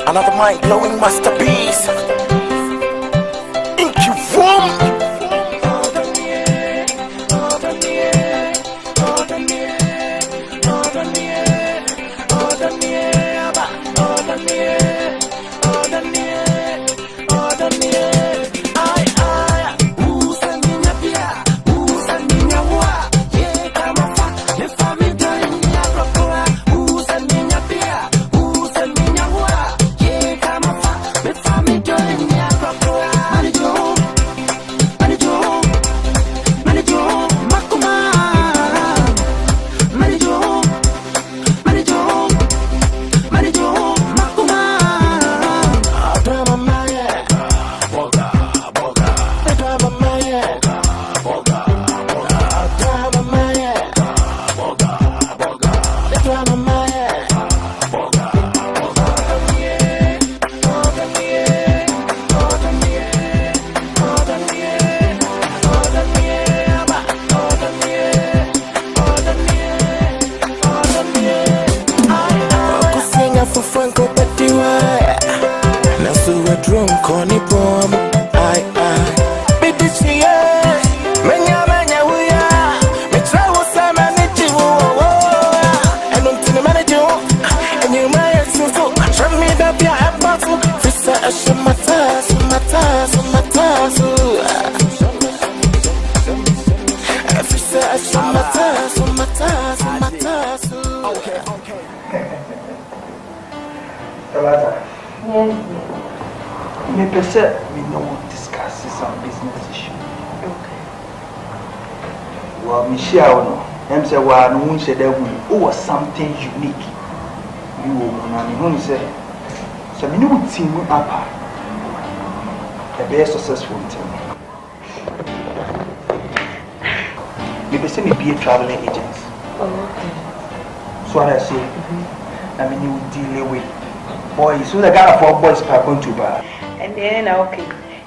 Another mind-blowing masterpiece. It was something unique. You know, say, so we know team up a very successful team. Maybe say me be a traveling agent. So what I say, I mean you deal with boys. So the guy for boys are going to bar. And then okay,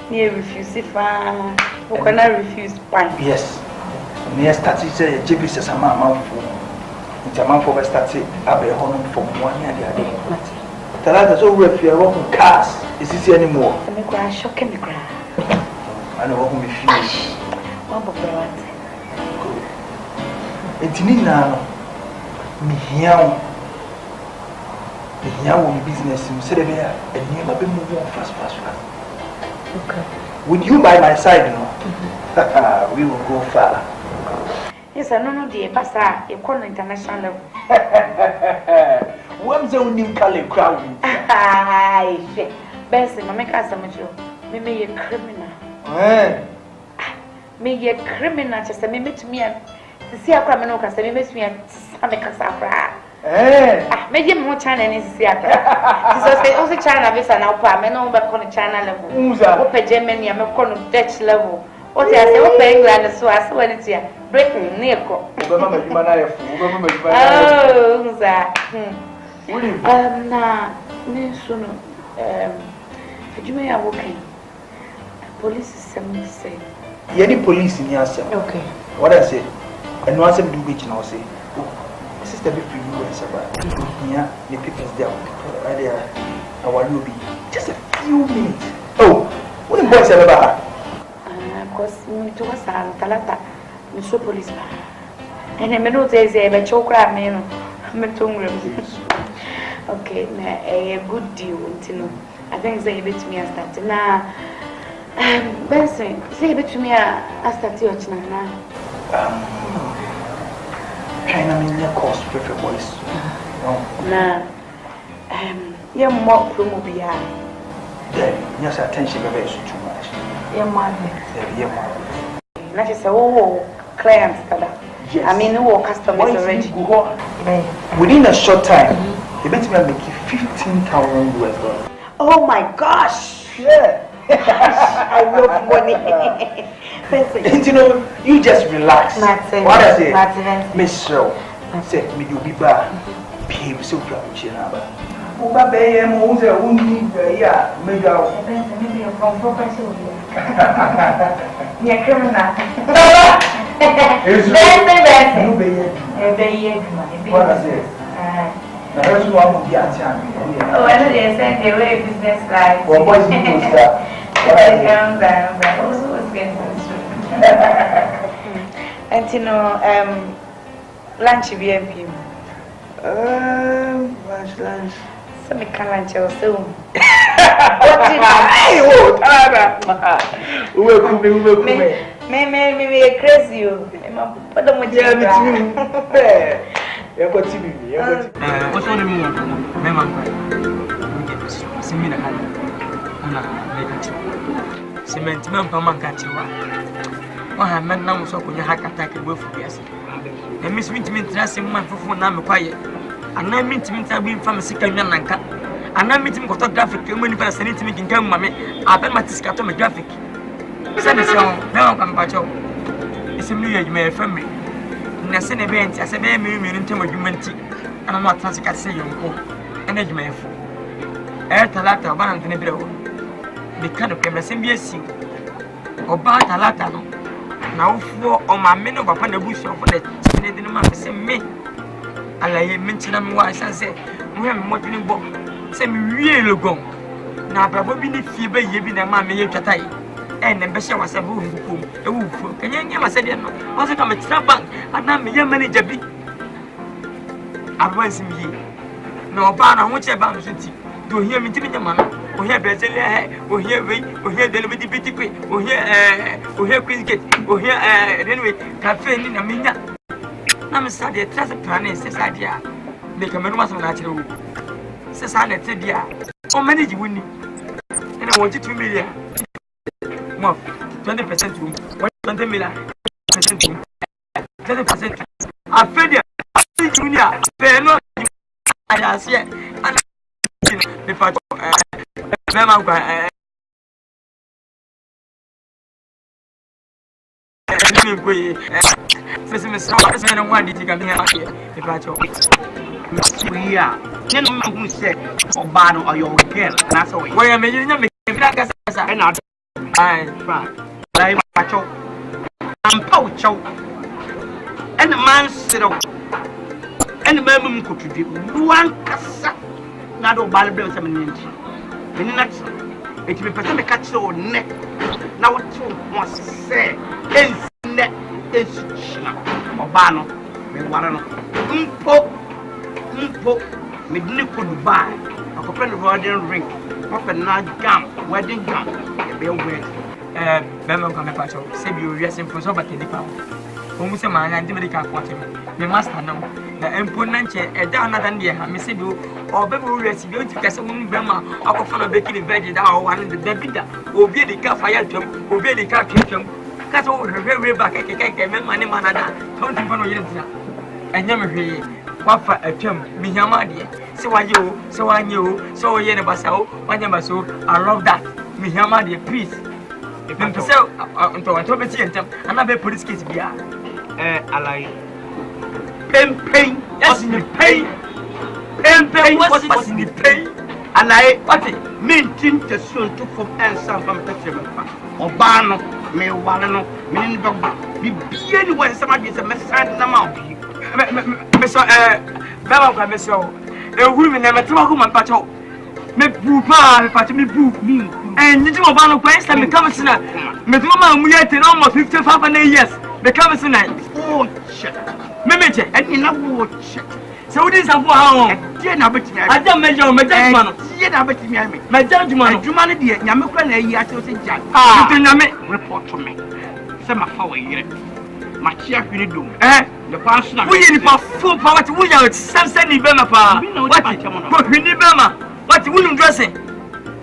you refuse if you cannot refuse fine. Yes. Near started say JB says a man for the man for started Abbey Honum from 1 year the other. Talata so if you are cars, is this anymore? And the grass shocking the grass. I know what we feel. What about It's Nina. Me here business in Serbia and you have been moving fast. Okay. With you by my side, you know, we will go far. Yes, I don't know the Passa, you call international level. What's the new color crowd? Aye, Bessie, my make us a mature. Me a criminal. Me a criminal, just a minute to me and see a criminal because they miss me and make us a maybe more China is theatre. So also China visa now, no back on the China level. Open Germany, I'm a corner Dutch level. What I say, open England, so I saw it here. Britain, Nico. Oh, that. Now, soon, you may have okay. Police is something to say. Any police in your cell. Okay. What I say, and once I do which now say, sister, be free, you and Sabah. Yeah, the people's there. I want to be just a few minutes. Oh, what the boys ever had? Because me to us and Talata, Mr. Policeman. And I know there's a choke crab, man. Okay, a good deal, you know. I think they bit me as that. Now, Benson, say bit me as that your now. Kind of in your course, prefer boys. Now, you're more promobia. Then, yes, attention very too much. Your mother. Not just clients. Yes. I mean, who customers already. Within a short time, you bet me I'll make you $15,000. Oh my gosh! Yeah. I love money. And you know, you just relax. Martin, what I say? Martin. Miss Show. Say, me you be back. Pay me so proud of you. Uba Bay and Mose, who need yeah, maybe from professional. Yeah, criminal. It's the what I say. That's one of the answer. Oh, I know they said they were business life. Well, boys, and you know, lunch VIP. Lunch. So we can lunch also. What Me crazy. But don't want to. What's on the moon? Memang Simina had cement man Pamancatua. Oh, I meant now so when you hack attack a wolf. Yes, and Miss Winterman dressing man for Nam quiet. And I mean to meet a win from a second Yanaka. And I meet him photographic when you pass anything in come, mammy. I bet my tiscatomy graphic. Send it on, now come back. It's a new year, you may affirm me. Nassin event as a very minute humanity, and I'm not fancy cat say you go, and then you may fool. Air Talata, one and the below. The kind of game as MBSC or Bart Talatano. Now, for on my men of upon the bush of the Canadian man, say me. I lay mention them wise and say, we have more than book. Say me real go. Now, probably the fever you be the man may you and the best was a boom. Can you never say no? Was it come a trap bank? And now me manager be. I was in ye. No banner, which I bound to do hear me to me, man. Or hear Brazil, or hear way, or hear the liberty bitty, or hear cricket, or hear anyway, cafe in a minute. I'm sorry, a trust plan says idea. Make a man was natural. Says I let it, yeah. Or manage you winning. And I want you to million. 20% room, 20 million, 20%. I feel it, Junior, fair no, I see it, and if I remember, one did you come here? If I talk, we are. Gentlemen who said, or Bano or your girl, and that's all. Why am I? And not. I macho and poucho and the man said, and the man could do one cassa. Not all Bible some in the next it will present a catch or neck. Now, what you must say is net is or Bano, me one umpo, me could buy a couple of wedding ring, pop and not gum, wedding gum. Bema come patch out. Say you reason for so but the power. Whom say man and the car quarter. The master now. The imponent a down than the Hamisi do or baby rest you to cast a woman Bema or for a baking veggie or one in the David or be the car fire to or be the car kitchen. Cut over her very back a cake and money manada. Don't you know you and never hear what for a term, Mihamadi. So I you, so I knew, so I never saw, I never saw. I love that. Mihamadi, please. If I'm so, until I told me to and I police case be ally. Pain, yes, in the pain. Pain, what's in the pain? And I, what it mean, to soon took from answer from the table. Or Barno, me, Wallano, meaning be anywhere somebody is a message. Mr. Bella, Mr. A woman never told whom I'm patrol. Me bupa, me me boo me. And you know about no place and become a sinner. Me do man we at almost 55 years. Become a sinner. Oh shit. Me meche, and you know shit. So this is how I don't measure my judgment. Yet I bet me. My judgment, humanity, Yamukan, a year to say, ah, you can report to me. Some of our year. My chair, you do, eh? The passion of we for full power to we are Samson in Bema. What we need Bema. What you dressing?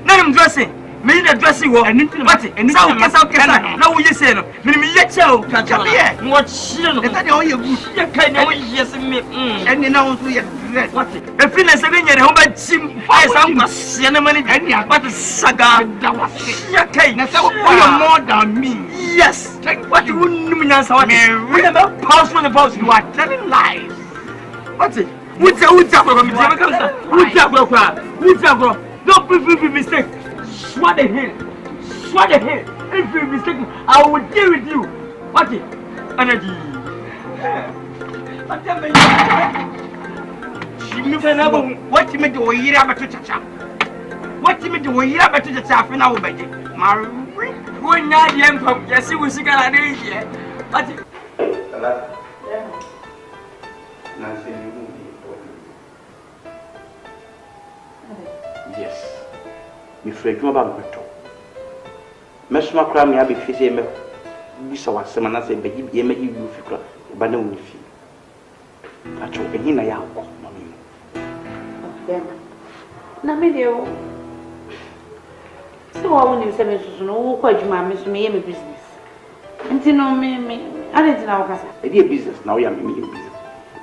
Let him dressing. Me the dressing war and what and now you say no. Me yet show. What she no. That all you good. Can yes me. And you know what? The fitness again your home by Jim. I sound cinnamon and what is saga. That was okay. Now more than me. Yes. What you mean as I remember pass from the boss. You are telling lies. What's it? Don't be mistake. Swat the hill. If you mistake, I will deal with you. What it? Energy. What you mean to hear about Chacha? What you mean to hear about Chacha? Now, baby. Marie, when not young from Jessie was sick at here. What? Nancy, you will be important. Yes. Me afraid you about to. Mesma cry me abi fi say me bisa wasem na say be ye me you fi kra ba na woni fi. Acho ehin na ya ko na me. Na me deu. So wa woni se me susu no wo kwa adwuma me so me ye me business. Nti no me ade nti na wo kasa. E dey business na wo ya me ye business.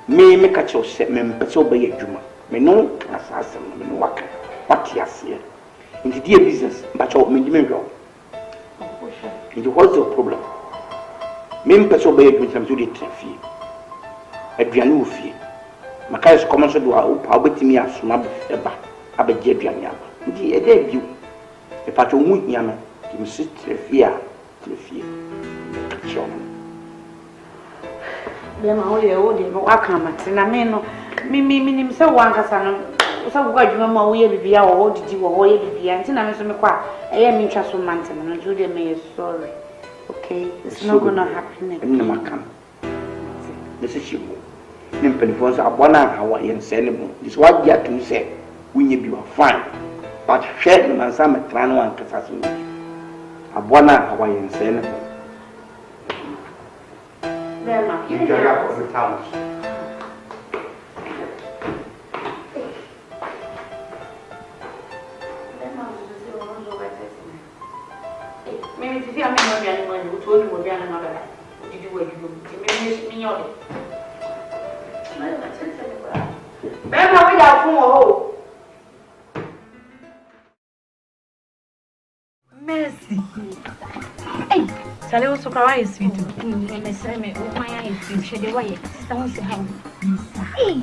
Me ka cho se me mpese oba ye adwuma. Me no asasem me no waka. What you say? Nti dey business ba cho me di me hwo. What's the problem? Même personne ne peut pas de trafic. Et bien nous fi. Ma case commence à doit ou pas betimi à son eba. Avec bien bien. Dit aider bio. Et pas tout mou yama. Qui me suis trafic. Bien ma ole no akama tina me no mi se wanka sa no so go adwuma ma wo ye bibia wo didi wo ye bibia nti na me so me kwa eye mi ntwa so mante no do dey me sorry. Okay, it's not gonna happen again. I'm not this is you. Nimpelifons abona hawa yen sene mo. This what you to say. We be fine. But share man some tran one kasa so. Abona hawa yen sene mo. Bema, you get up on the towns. Maybe if you are not going to told you again another. Did you what you do? Me on it. Remember, we are from Mercy. Hey, Sally also cry sweet. Miss Emmy, my eyes, she the way. Someone say how. Hey,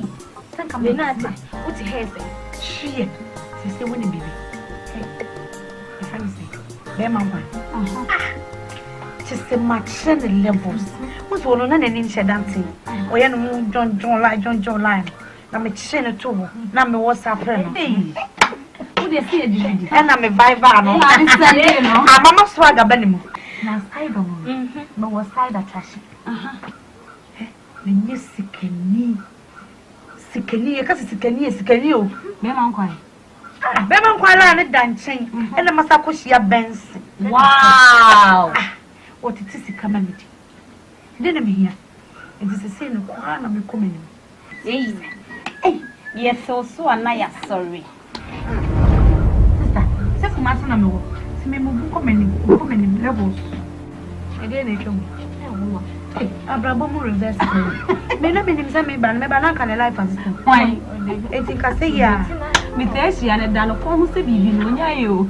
thank you. What's your hair? She say, when the baby. Hey, if I say. Bema just the match and the levels. What's one on any dancing? Or you know, John line. I'm a chin too. Now me what's up. And I'm a Bible. I'm a swagger benimo. Now, I don't know what side that trash. The new sickly, because it's sickly. Bema kwala dancing and the masakoshia Benz. Wow! What it is a calamity. Didn't me here. It is a sin of crime of coming. Hey, yes, so and I am sorry. Sister, say Master no. See me move coming levels. Again, it come. Hey, Abraham reverse. Me no mean him me ban me ban can life as why? I think I say yeah. Me tell she and dan ko hu se bibi no nya yo.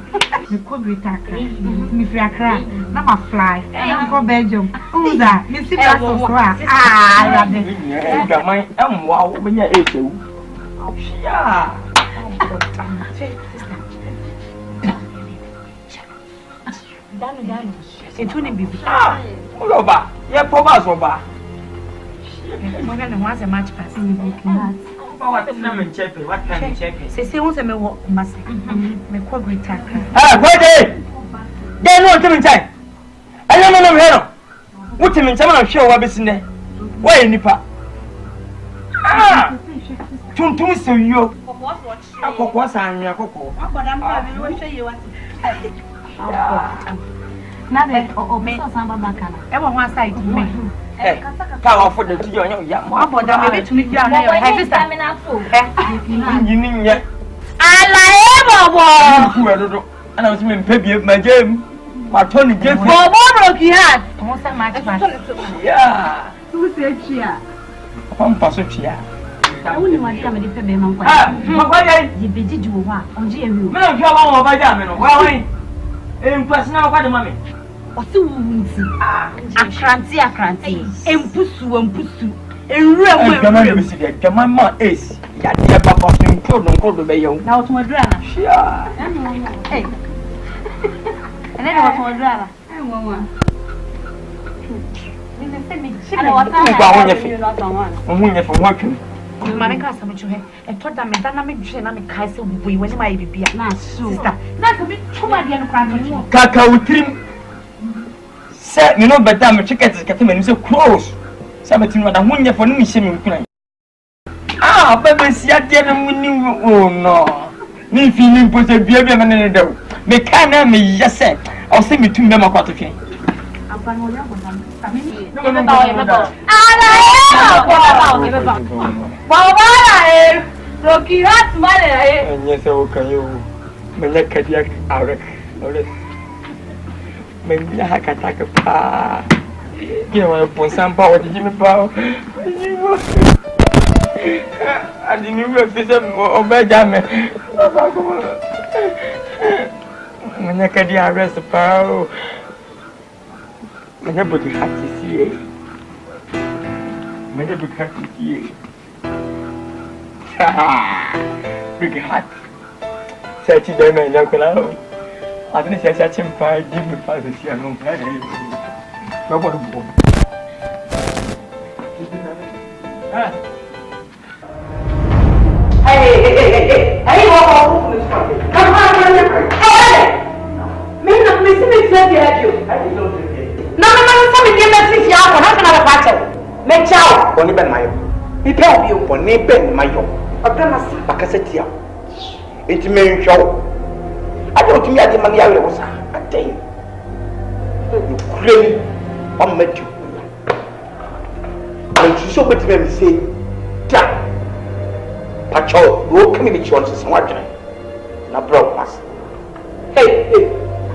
Me ko Greater Accra. Me free Accra. Na ma fly. Na ko Belgium. Who that? Me see that so far. Ah, that is. Ga man am wa wo nya echewu. Yeah. Danu. Etuni bibi. Ah, Oba. Ye poba so ba. Mo ga na wa se match pass. What time in Chepe? Say, won't me walk, Master. Me call Greater Accra. Ah, what day? They know what time. I don't know here. What time in time I'm sure what is in there. Why nipa? Ah, tum so you. What and your cocoa. But I'm going to show you what. Nothing or me or some bacana. Ever one side to me. Power for the young one, but maybe to meet you. I just am enough. You mean yet? I like it, and I was mean, baby, my game. My Tony gave me a broke he had. Almost so much. Yeah. Who said she? Pump us up here. I only want to come and pay my money. You be did you want on GM. No, you are over there. Why? In personal, what the money? What's the wound? Akranti. Empusu. And real, my mama is. Ya dia papa nkro be yo. Na otu adura na. Shia. Eh. Ene na otu adura na. Eh mama. Ni me se mi chi. Ana wata. Ngwa wonye fe. Wonye fe wotwe. Mama ka asam chuhe. E toda me dana me dwe na me kai se bubu wani ma bibia. Na so. Sister, na ka me chuma dia no kra no. Kaka utrim. Se me no beta me ticket kete me se close. Se me tinu da wonye fe no me hye me nkuna. Ah, bebe si ade na muni oh no. Ni feeling pose bia me ne da. Me kan na me yese. O se me tum be makwato twen. Apa no ya mo tam. Tamini. No me ba. Baba Rocky hat male Enye se o kan yo. Me le kadiak arek. Ore. Me nya hakata ka pa. Ke wa ponsan pa o di me pa. Adi ni we fi se o be ja me. Me nya kadiak arrest pa. Me nya bodi hati si. Me nya bodi hati si. Big hat. Sete da manhã com ela. A gente se acha chimpa de me fazer assim não é. Não pode bom. Aí, ó. Menina, me se me dizer que é tio. Não, mas sabe que me se já, não na parte. Me tchau. Boni ben mayo. Me perdeu. Boni ben mayo. Apenas Bakasetia. Enti me nhwo. Ade otumi ade man ya wo sa. Aden. You kremi. Am metu. Enti so betime me say. Da. Pacho, go come in chon se wadwen. Na bro pass. hey.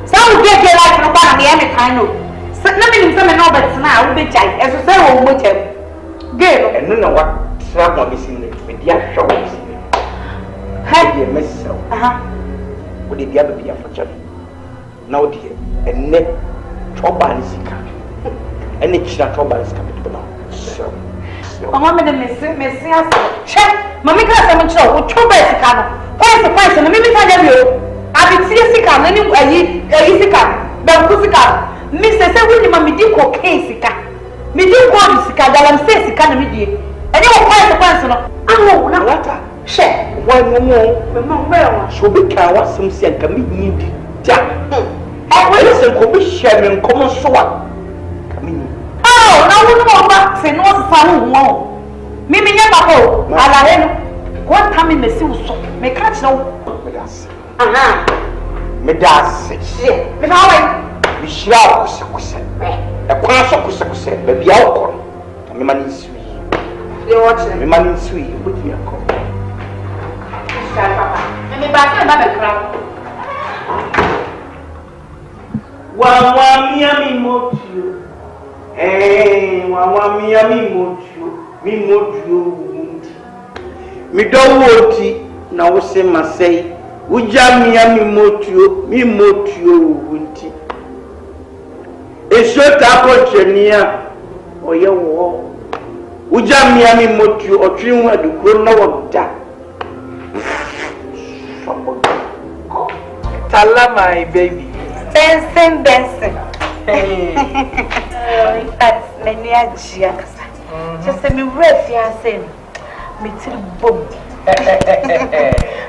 Some get your life no ba na me kan no. Na me nim say me no bet na wo be jai. Eso say wo mo tem. Ge no. Eno na wa tra mo me sin me dia hwo me sin. Hey, myself. Would it be able to be a fortune? Now, dear, and net trouble is coming. And it's not trouble is coming to now. So, Mamma, the Messiah, check. Mamma, I'm sure. Trouble is coming. Why is the price? And maybe I you. I will see a sick and a easy car. But Kusica, Mr. William, Mammy Dico, Casey, me do go to Sika, that I'm saying, Sika, and you will find the person. Oh, no, what? Share. why no so be can what some say can me need ja I will listen ko be share me come so what can me oh na wo no ba se no sa ho me nya ba ko ala he no what time me si wo so me catch no me das aha me das share me na wai me shira ko se e kwa so ko se be bia wo ko me mani sui you watch me mani sui but me ko Papa. Me ba se ba be kra. Wa mi motu. Wa mi motu. Mi do woti na wo se masai. Uja mi motu wunti. Eso ta ko trenia. Oye wo. Uja mi motu otwi hu adukuro na wogda. Tala my baby. Benson. That's many a jiakasa. Just a me refia sen. Me till boom.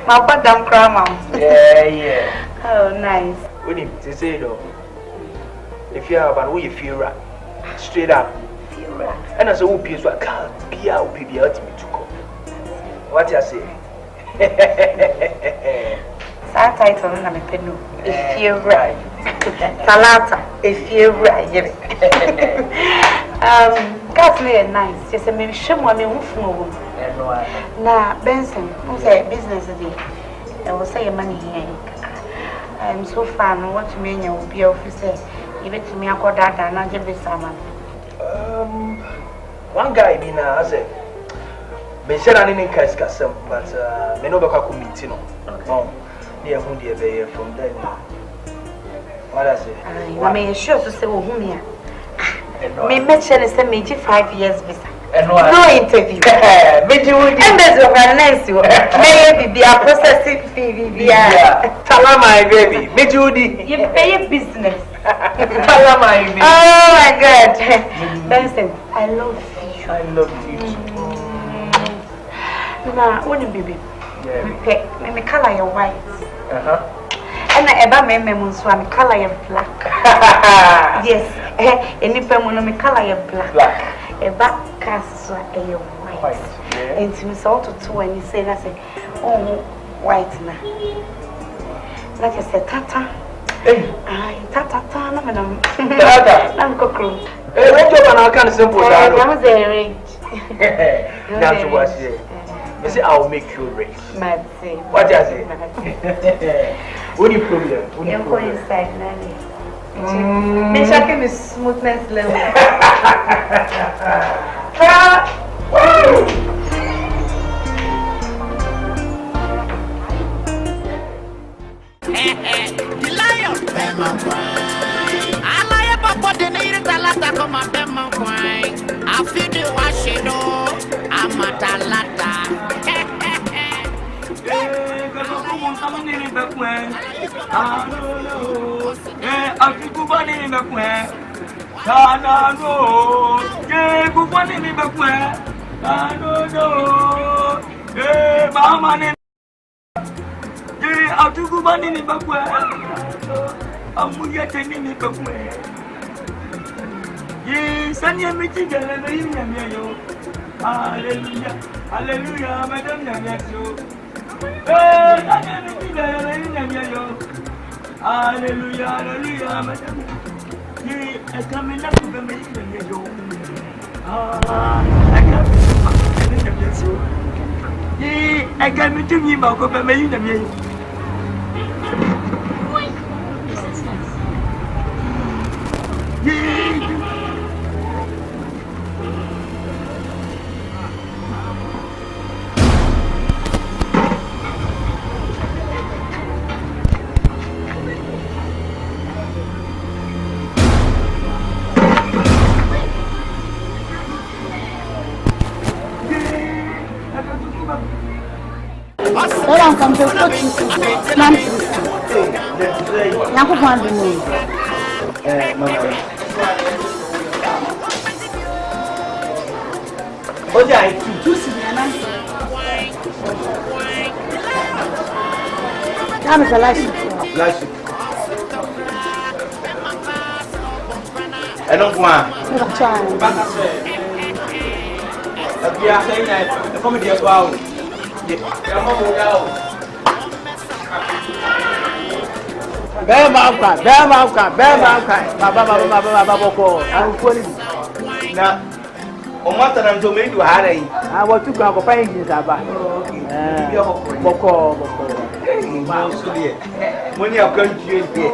My badam crama. Yeah. Oh, nice. We need to say though. If you have an way you feel right. Straight up. And as a whoop is what can't be out, be the ultimate to come. What you say? That title na me penu. If you right. Talata. If you right. That's really nice. Just a me show me who na Benson, who say business day. I will say money here. I'm so far no what me nya will be officer. Even to me akọ dada na je be sama. One guy been I say me say na ni nka skasem but me no be kwa committee no. Oh. Near who dear be from there. What I say? I mean sure to say who me. Me mention is say me 5 years visa. No interview. Embassy of Nancy. Maybe be a processing fee. Tell my baby. Me Judy. You pay business. Tell my baby. Oh my God. Benson, I love you. I love you too. Now, what baby? Me color your white. And I ever made me so I'm color you black. Yes, any person me color you black. A back cast so a white. And to me so to when you say that say oh white na. Like I said tata. Ay tata na madam. Tata. I'm cockroach. What job na kan simple that. I'm the range. That's what I say. You say I'll make you rich. Mad say. What do you say? Only problem. Only problem. Inside now. Me checking the smoothness level. The lion. I lie about the native talata come up in my wine. I feel the washing door. I'm a talata. Hallelujah, hallelujah, madam Nyayo. Hallelujah, hallelujah, madam. I come in up to the Nyayo. I can't to me about the Nyayo. Orang kampung tu nanti. Aku pun dulu. Oja itu. Juice ni nanti. Kami kelasi. Last. Não voar. Aqui a cena é como dia igual. Bẹ́ẹ̀ máa ń kà, bàbá bọ̀kọ̀ àrùkọ́lì. Na ọmọ àtàrà tó méjì wà hàrẹ̀ yìí. Àwọn tí kò àkọ́fà yìí jìn sábà. Bọ̀kọ̀. Mo ní ọkọ̀ ń ju èdè.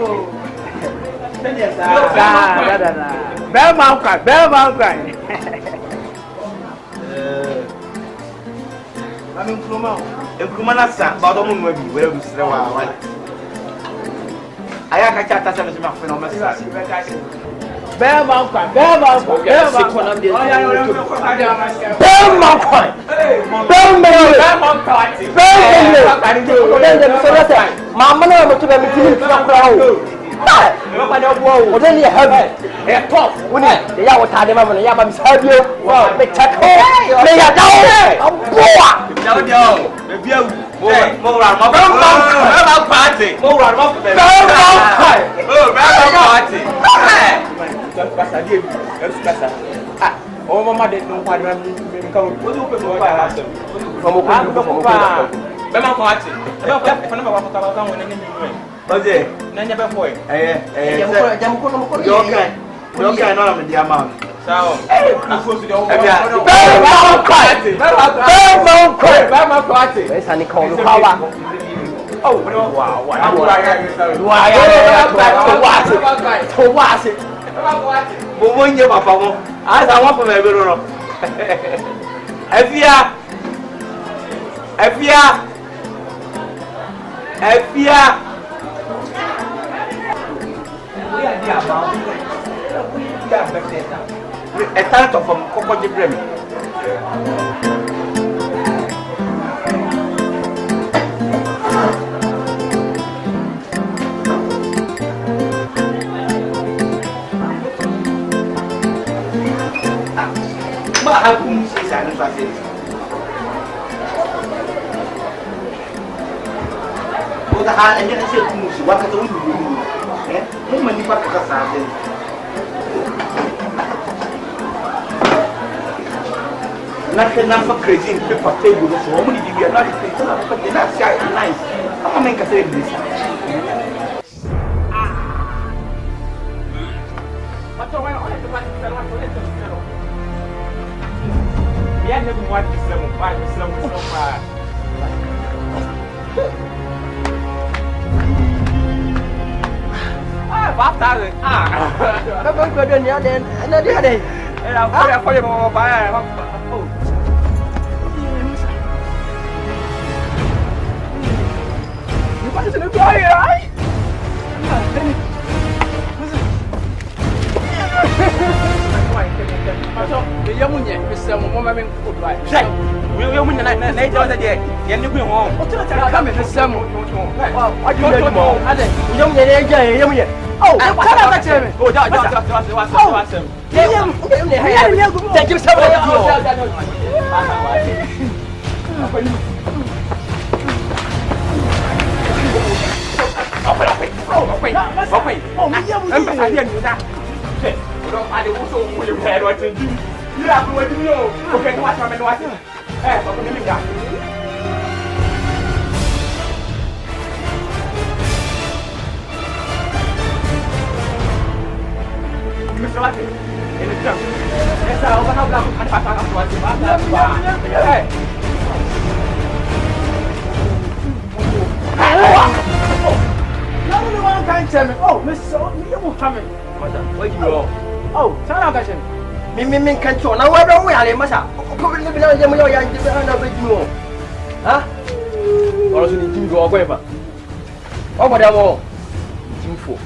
Bẹ́ẹ̀ máa ń kà. Mami nkruma na sa ba do mu bi were bi sere wa wa aya ka cha ta sa me ma fe no me sa be ma kwa mama na mo to be mi tini tura kura o o de ni heavy e tough woni de ya wota de ma mo ya ba mi sa bio me chako me ya dawo boa dawo me bia mo ra mo party pasa die pasa ah o mama de no kwa de me ka o do pe mo pa ha so mo ko be ma party be fa na ba ka ba won ni mi oje na nya be foi jamu ko yo kan no na me dia ma sawa be party esa ni ko lu kwa wa oh wow Bobo nye papa mo. Asa won fo me be ro. Efia. We are there about. We are better. E tanto from Coco de Bremi. Aku mesti sana pasir. Bukan hal ini saya mesti buat ketemu dulu. Mau menipat ke sana. Kenapa crazy paper table so many dia nak itu apa dia nak siap nice. Apa main kata dia? Macam mana orang tu pasal orang tu itu. Biar dia buat Islam, Islam. Bata rồi. Các bạn có đơn nhá đến, nó đi đây. Là phải một bài. Như vậy sẽ được rồi đấy. Dia yang punya, bisa mau main football. Saya, yang punya naik jalan saja. Yang ni punya orang. Oh, cara kami bisa mau. Ada mau. Ada. Yang punya dia aja, yang punya. Oh, cara tak cakap. Oh, jauh. Yang punya. Saya kira sama dia. Apa ni? Apa? Nampak dia ni dah. Udah ada usul boleh bayar 2 juta. Ya, aku buat dulu. Okey, tu macam mana tu? Apa ni dah? Kesuat. Ini jam. Esa, apa nak bilang ada pasal apa tu? Lalu ni orang kain cemil. Oh, Mr. Muhammad. Macam, where you go? Oh, sana kasih. Min kantor. Na wa dong ya le masa. Ko ni bilang je mo yang je ana ba jiwo. Ha? Kalau sini tim go apa ya, Pak? Oh, pada mo. Info.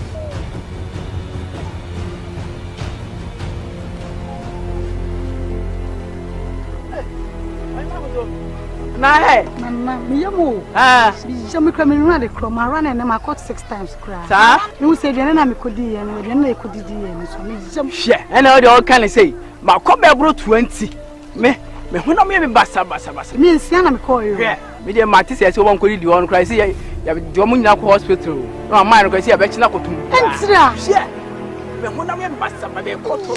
Na he. Mama, me yamu. Ah. Bi me kra me run the chrome. I run and I caught 6 times cry. Sa? You say the na me kodi and we na kodi di and so me jam. She. And all the all kind of say, ma come be bro 20. Me hu na me basa. Me nsia na me call you. Yeah. Me dey mati say so won kodi di won cry say ya di omo nyina ko hospital. No man ko say ya be china ko tum. Entra. She. Me hu na me basa ma be ko to.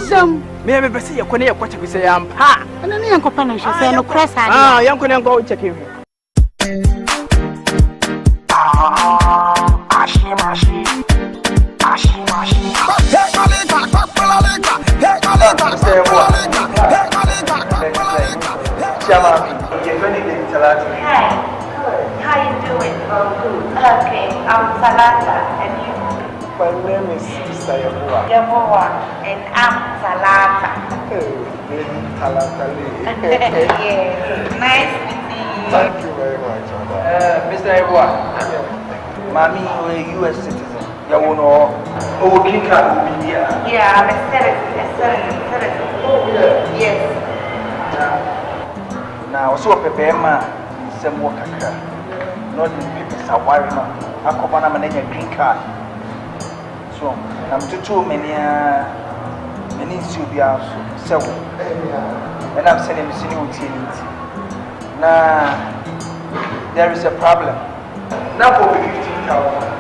Jam. Me be say ya ko ne ya kwacha bi say ya ampa. Ana ne yanko pa na hwe say no cross hand. Ah, yanko ne go check him. Hi. How you doing? Oh, good. Okay, I'm Salata, and you? My name is Mr. Yabua. Yabua, and I'm Salata. Yes, nice meeting you. Thank you very much. Mr. Yabua. Mami, you're a US citizen. You know, oh, green card will be here. Yeah, I'm a citizen. Oh, yeah. Yes. Now, so prepare ma some work. Not the people are worried. I come on, I'm a green card. So, I'm too many Sylvia. So, and I'm sending utility. Now, there is a problem. Now, for 15,000.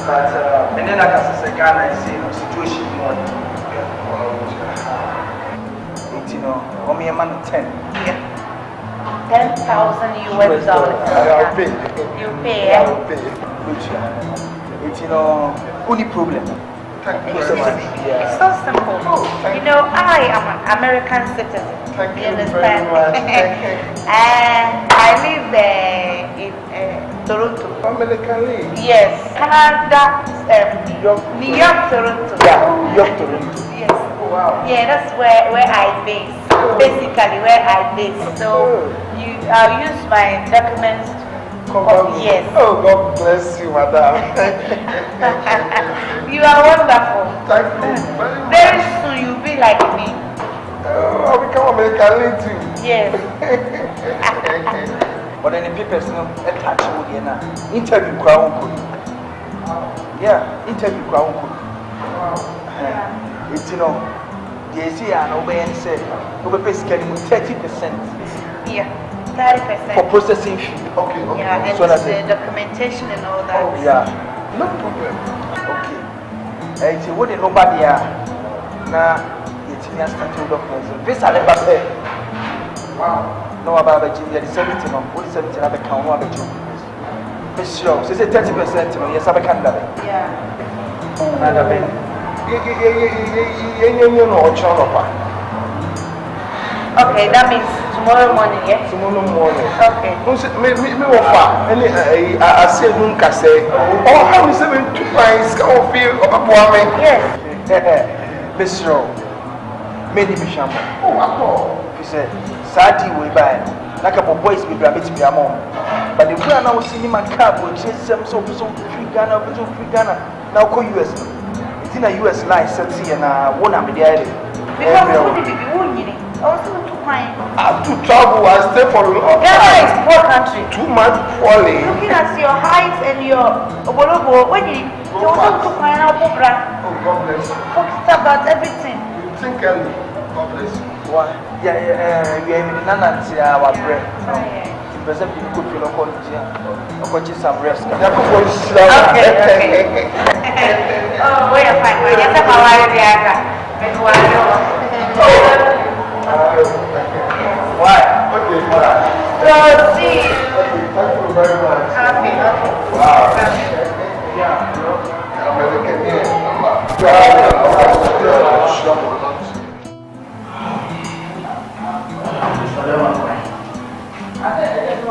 But, and then I can say, Ghana is in a situation more. You know, for me, a man 10. Yeah. 10,000 US dollars. I'll pay. You pay, I'll pay. Which, you know, only problem. Thank you so much. It's so simple. You know, I am an American citizen. Thank you understand? very much. And I live in Toronto. American. Yes, Canada, New York, Toronto. Yeah, New York, Toronto. Yes. Wow. Yeah, that's where I base. Basically, where I base. So I'll use my documents. Yes. Oh, God bless you, madam. You are wonderful. Thank you very much. Very soon you'll be like me. I'll become American too. Yes. But then the papers no attach with you now. Interview crowd could. Yeah, interview crowd could. It's they see an obey said, over pay scaling 30%. Yeah, 30%. For processing fee. Okay. Yeah, and So that's the it. documentation and all that. Oh, yeah. No problem. Okay. It's what nobody are. Now, it's me starting documents. This I never pay. Wow. No about the 70 no. What is 70 have account no about you. Miss Show, so say 30% no. Yes, I can that. Yeah. Another bit. Okay, that means tomorrow morning, yeah? Tomorrow morning. Okay. Me offer any I say nunca say. Oh, how is 7 2 pints can feel about me? Yes. Miss Show. Many Bishamo. Oh, apple. He said, Sadi way by. Like a boys be rabbit to be a mom. But the plan I was seeing him a cab will chase some so free Ghana, free Ghana. Now call US. It's in a US license and one I'm the idea. Because who did you do? Also, to find. I have to travel and stay for a long Ghana time. is poor country. 2 months poorly. Looking at your height and your obolobo, when you also to find out Oh, God bless you. focus about everything. You think early. God bless you. Why? Yeah, we are in Nancy, our bread. Oh, yeah. Present you could feel a coach some rest. Okay. Oh, wait a minute. I guess I'm a Why? Okay, fine. So, see. Thank you very much. Okay. Wow. Yeah. American,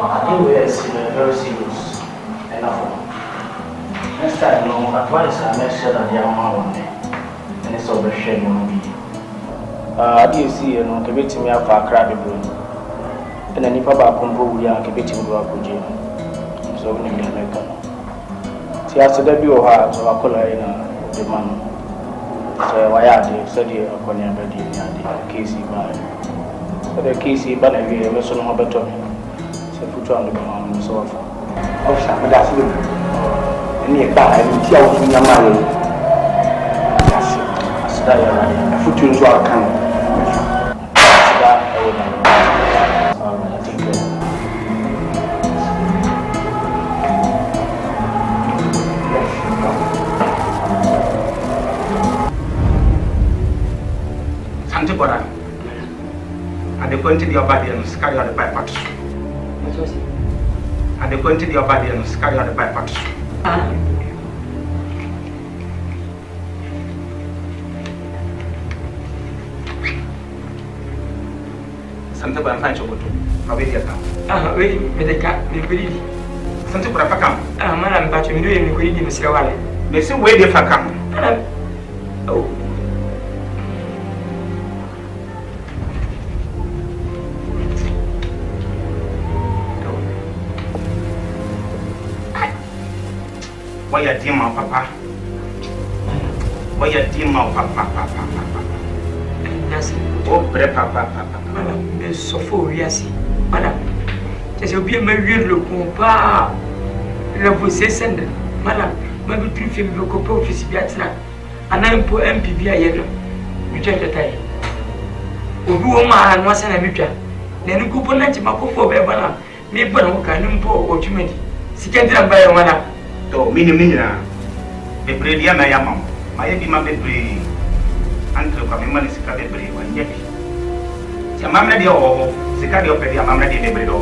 I think we are very serious enough. Next time, no advice I make sure that they are one day. And it's over shame on me. I didn't see you know, give it to me after a crab blue. And then if I back on board, I can get him to a jail. So, we need to make it. See, after the bill, so I call her in the man. So, I had said you are going to be in the case. So, the case is bad, and we are also not better. So, put you on the ground, so often. Officer, but that's good. And you're back, and you're out in your mind. That's it. That you're right. I put you into our account. Sante Bora. And the quantity of body and carry on the bypass. And the quantity of body and carry on the bypass. Sante Bora find your bottle. I'll be here now. Wait, Medeka, the Quiddy. Sante Bora Fakam. Madam, but you know, you couldn't Mr. Wally. They say where they Fakam. Oh. Why you dear my papa? Why you dear my papa? That's it. Oh, papa. Madam, Miss Sophia, yes. Madam, there's a be a married look, papa. Love was send Madam, maybe 3 local office Biatra, and I'm poor MPB. You check the time. Obu man was an amica. Then you go for lunch, my cook for Bebana. Me, but I can't pour what you made. Second by a madam. To minimina. The bread, my yamam. My be my baby. Until coming money, Sicabri, one yet. Mamma di o, Sicario per la mamma di Lebredo.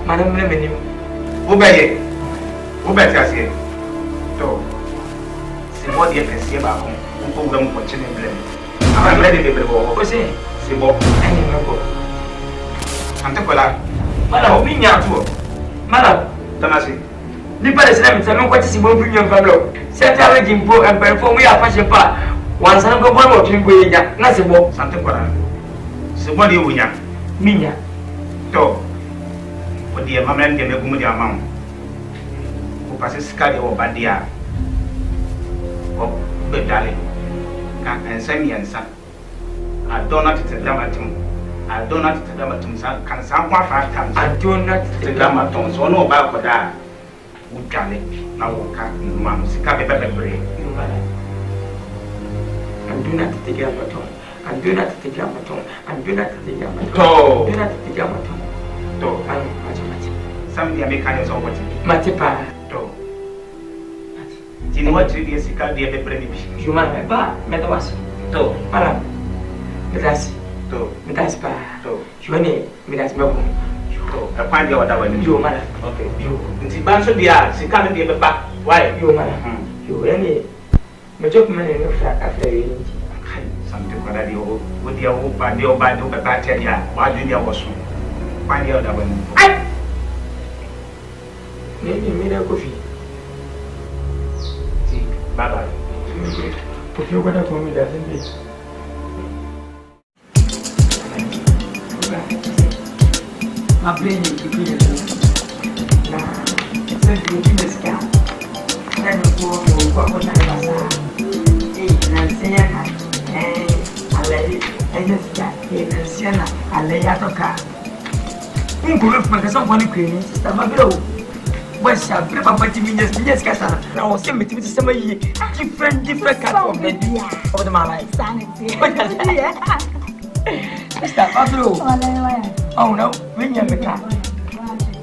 Madam Lemon. Obey. Obey, I say. To. Sibo di Pesiba, un po' un po' celebre. I'm ready to go. Così. Sibo. Antecola. Madam, Mignatu. Madam, Tomasi. Nipa de sena mtame kwati sibo bunyo famlo. Seta we jimpo and perform we afashe pa. Once I go born what you go ya. Na sibo. Antecola. Sibo di unya. Minya. To. What the mamma and the Megumi amount. Who passes Scadi or Bandia. Oh, good darling. And send me and son. I do not tell them at him. I do not tell them at him. Can someone 5 times? I do not tell them at home. So no about that. We can it. Now we can. Mamma, she can't be better. And do not take care of at home. And do not take care of at home. And do not take care of at home. Do not take care of at home. Do. Something Americans are watching. Matipa. Do. You know what to be a sick idea of the you might buy, Metawas. Do. Madam. Medas. Do. Medas pa. Do. You need Medas Bobo. I find you other way. You, madam. Okay. You. It's a bunch of the arts. She can't be a back. Why? You, madam. You any. Major man in your flat after you. Something what I do with your hope and your bad over back. Why do you was find the other one? I maybe made a coffee. See, bye bye. If you're gonna call me, doesn't it? My brain is beginning to now. It's a good discount. Then we go to what was I? I lay it, and just got in a sienna, I lay out of car. In group, my son, Queen, Sister Maglo. What's your paper? Yes, Cassa. I was sent to some different kind of baby over my life. Sister Maglo. Oh no, when you're the car.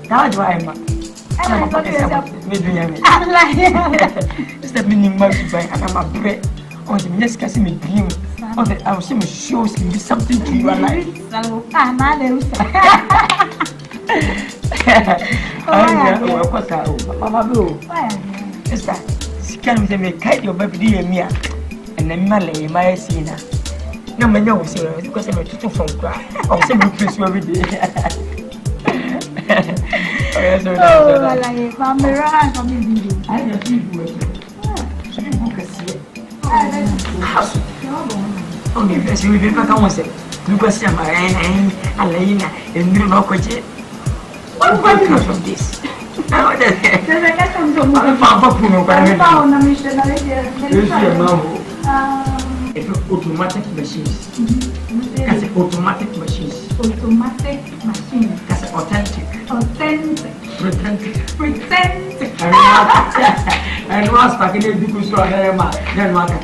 Now do I am. Step in much by and I'm a bread. Oh, the next casting me dream. Oh, that I was saying shows me something to your life. Mama Blue. Sister, scan with me, kite your baby and then Malay, my sina. No man knows because I'm a two from cry. I'll send you please every day. Oh, I like it. I'm the right from you. I don't think so you can see it. Oh, yes, you will be back on it. Lucas, I'm laying and you know what it. What comes from this? Automatic machines. That's automatic machines. Automatic machines. That's authentic. Authentic. Pretend. I know what's back in the because I am a then market.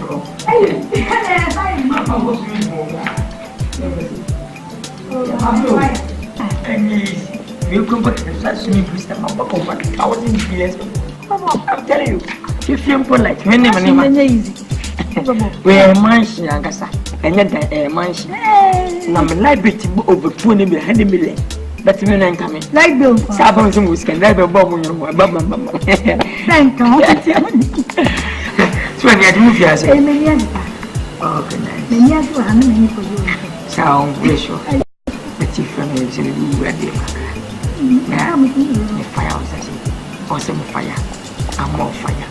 You come back to such me, Mr. Mamba, back 1,000 years. I'm telling you, if you're polite, many easy. We are mansion, Agasa, and yet a mansion. Now, my library over 20 million. But you ain't coming. Like Bill, Sabons and whiskey, never bubble your mama. Thank you. So, I had moved as a million. Oh, good night. The year to have many for you. Sound ratio. But if I may say, you were there. Now, the fire was a thing. Awesome fire. I'm more fire.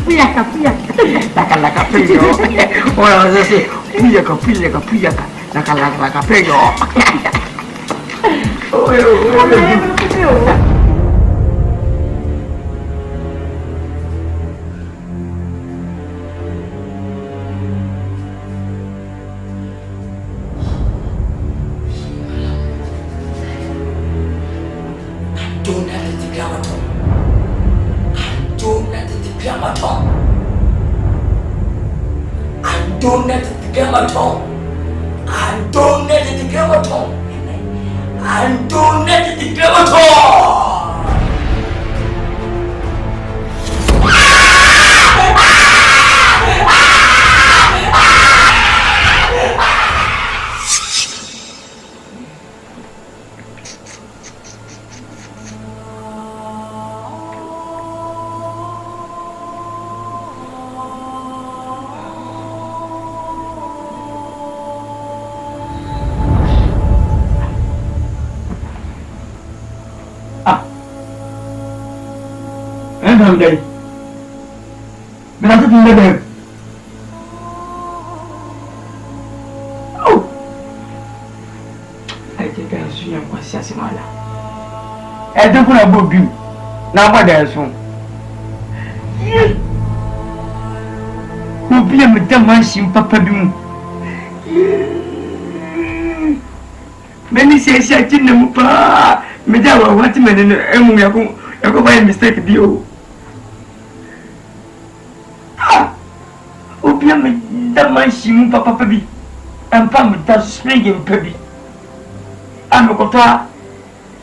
Like a pillow. Or I was say, Puyaka, like a pillow. Day. But I didn't live. Oh, I think I see him was Yasimala. I don't want to book you. Now, what else? Who be a madam, Papa Doom? Many say she didn't know, Pa. Medawa, what man in the emu yako by mistake dio. Ah, Opia me that man she mu papa baby. And Pam that spring in baby. I'm a cota.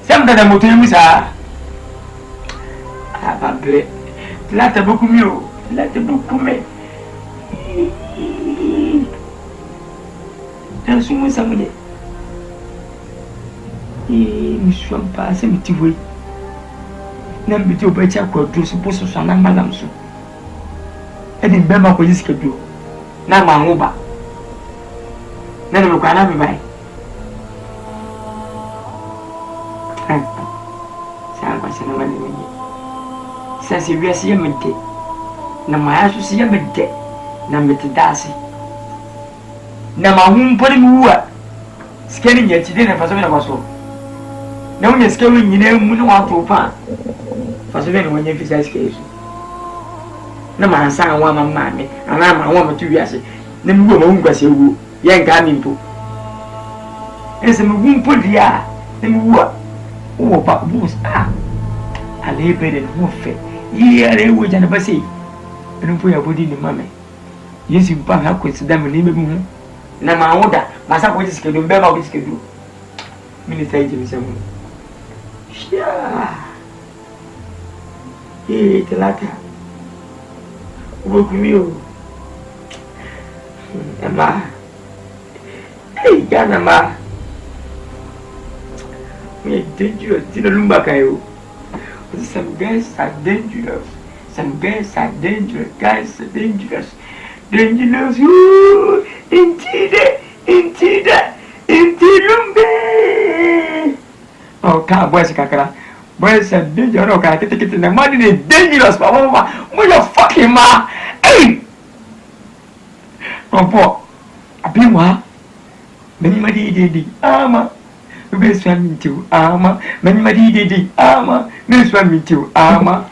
Some that I'm motoring with her. Ah, Pample. Let the book me. Let the book me. There's someone somebody. Miss Wampa, cemetery. Number 2 by Chaco, to suppose of Sana Malamso. And in Bema for this schedule. Now, my Uba. Then we can have a buy. Sam was in a way. Says you see a midday. Now, my house will see a midday. Number 2 Darcy. Now, my womb put him woo. Scanning yet, she didn't have a so. Now you're scaring you know, we want to pan. For so many when you fix case. No man, sang one mammy, and I'm a woman 2 years. Then we won't go see who, young gaming poo. As a womb put the air, then what? Oh, but who's I lay bed and woof it. Yeah, they would never say. I don't put your body in the mammy. Yes, you bang up with them and leave me. Now, my order, my son will schedule, Bema will schedule. Minister, someone. Yeah. Hey, Talata. Work with you. Emma. Hey, Ganama. We're dangerous. Didn't look back at you. Some guys are dangerous. Some guys are dangerous. Guys are dangerous. Dangerous. Ooh, indeed. Oh, can't boys, Kakara. Boys are dangerous. Okay, I take it in the money. Is dangerous, Mama. What you fucking ma? Hey! Papa, I be what? Many did. Ama. Best one too. Ama. Many did. Ama. Best one too. Ama.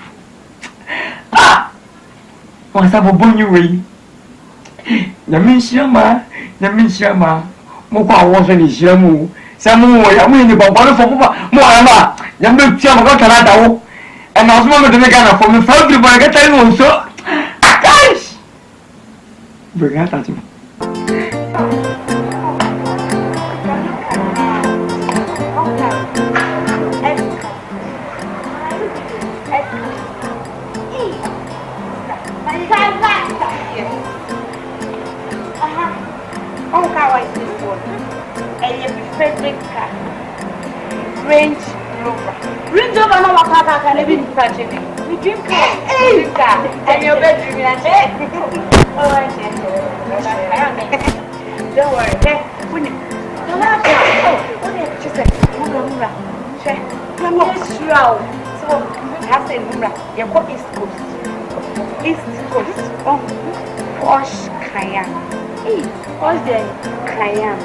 Ah! What's up, Bonnie way? Yamishama. Moka wasn't his yamu. Samu, I mean, about one for Moama. Yamu Chama Canada. And I was one of the Megana from the family, but I get time also. Guys! Bring that at him. Oh, how is this one? And you Frederick Range Rover. Range Rover, no one can live in Patrick. We dream car. And your bedroom, oh, I don't worry. She said, Mura. So, I said, Mura, you're what East Coast. East Coast. Oh, Posh Cayenne. What's the Cayenne?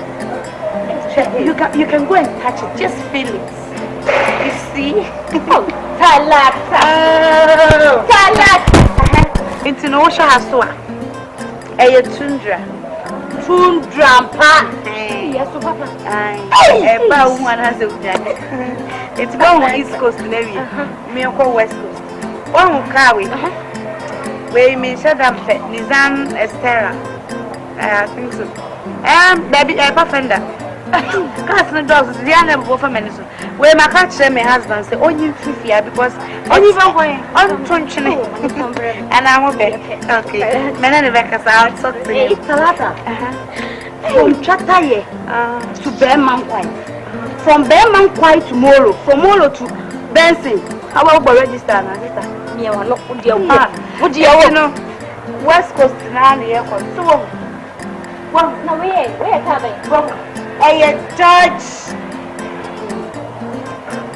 You can go and touch it. Just feel it. You see? Talata. Talata. It's in Osha Hasua. A tundra. Tundra pa. Yes, Papa. About one has a it's going East Coast Navy. Miyoko West Coast. One Kawi. Where you mentioned Nizam Estera. I think so. Baby, a fender. Cast the dogs, the animal for medicine. Where my cat said my husband said, oh, you fifia because only on functioning. And I will be okay. Men and Rebecca's out. So it's Talata. From Chataye to Berman. From Berman Quite tomorrow. From Molo to Benson. How about register? Yeah, look, would you know? West Coast now, so. Well, no, we're coming.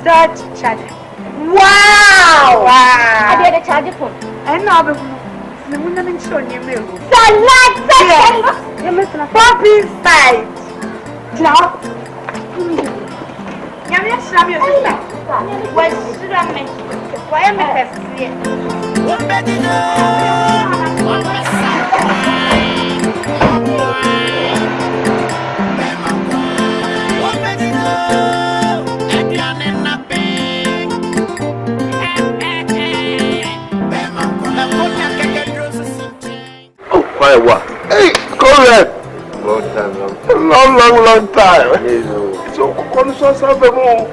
Dodge charger. Wow! I did a charger phone. I know, but the woman showing you milk. Salad! Poppy side. Now, Yammy, Shabby, why should I make it? Why am I here? One better. Hey, what? Hey, correct. Long time. So, conscious of the moon.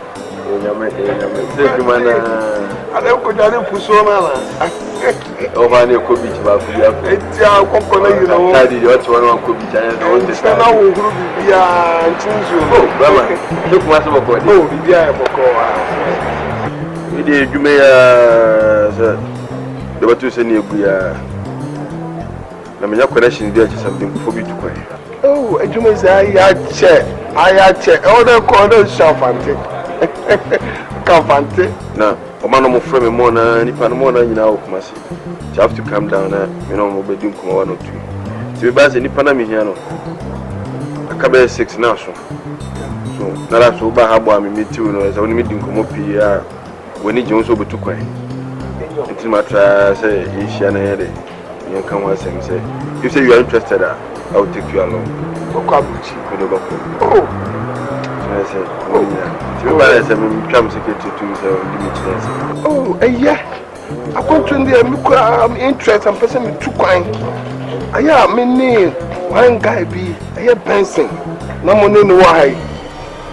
I don't go down to Pusona. Oh, I could be about it's our company, you know. I did what one could be giant. I want to stand out with you and choose you. Oh, Baba, look, what's about what? Oh, yeah, for you may, sir. There were two senior. I mean, your connection there to something for me to quit. Oh, and you may say, I check. All the corners shall fancy. Can't fancy. No, a man of friend, Mona, and if I'm Mona, you know, must you have to come down, you know, we'll be doing 1 or 2. So you buy any Panamiano. I come here 6 now, so now that's so bad. I meet you, as only meeting come up here when you also be too quiet. Until my try say, Ishana, you come once and say, you say you are interested, I will take you along. Oh, I said, oh, yeah. You buy some come secretary to oh, yeah. I want to I'm interested in person with 2 coins. I am many one guy be a Benson. No money, no why.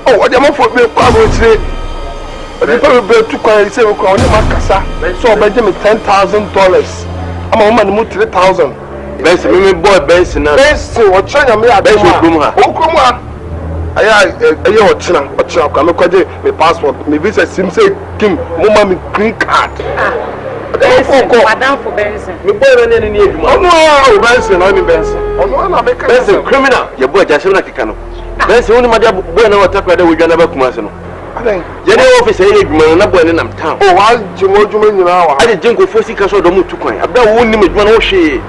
Oh, what am I for me? But if I will 2 coins, say, we're going to Macassa. So I bet me $10,000. I'm a woman who 3,000. Benson, me boy Benson. Benson, what China me at Benson? Oh, come on. I watch China. I'm going my passport. My visa seems to Kim, Mama, my green card. Madam for Benson. Me boy, any need. Oh, no, Benson, I'm Benson. Oh, no, I'm a Benson criminal. Your boy, Jashona Kikano. Benson, only my boy, no attack whether we can never come as no. I think your office is a boy in them town. Oh, I'll do now. I didn't go for 6 or more 2 coins. I bet one name is one O'Shea.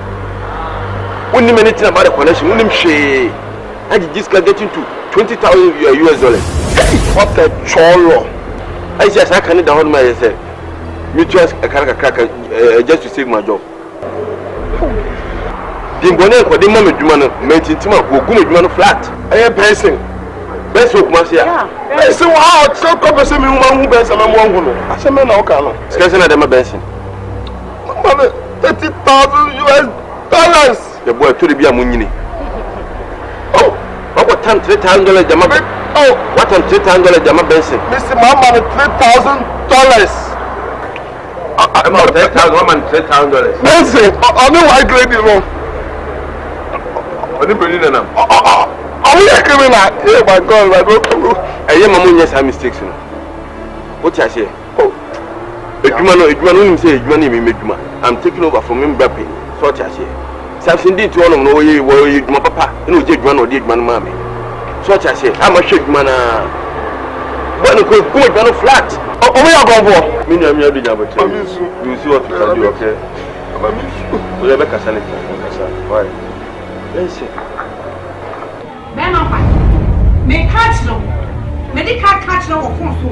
One minute about the connection, one name Shea. I just got getting to $20,000 US. What a cholo. I said, I can't down my say. You just a cracker just to save my job. The bonnet for the moment you man made it to go flat. I am pressing. Best of Marcia. I say, wow, so compensate me one who best and I'm one. I said, man, okay. Scarcely at my Benson. $30,000 US. The boy to be a munini. Oh, what time $3,000 Jama? Oh, what time $3,000 Jama Benson? Mr. Mama, $3,000. I'm not $3,000. Benson, I know I grade you wrong. I didn't believe in them. Are we a criminal? Yeah, my God, my God. I am a yes, I mistakes. What I say? Oh, you say you name me. I'm taking over from him, Bappy. So what I say? Something did to all of no you my papa, you know, did one or did man, mammy. So what I say? I'm a shake man. When you could go down flat. Oh, we are going for me. I'm your dinner, but you see what you can do, okay? I'm a Rebecca Sally. Why? Yes, sir. Me catch no. Medical catch no of phone so.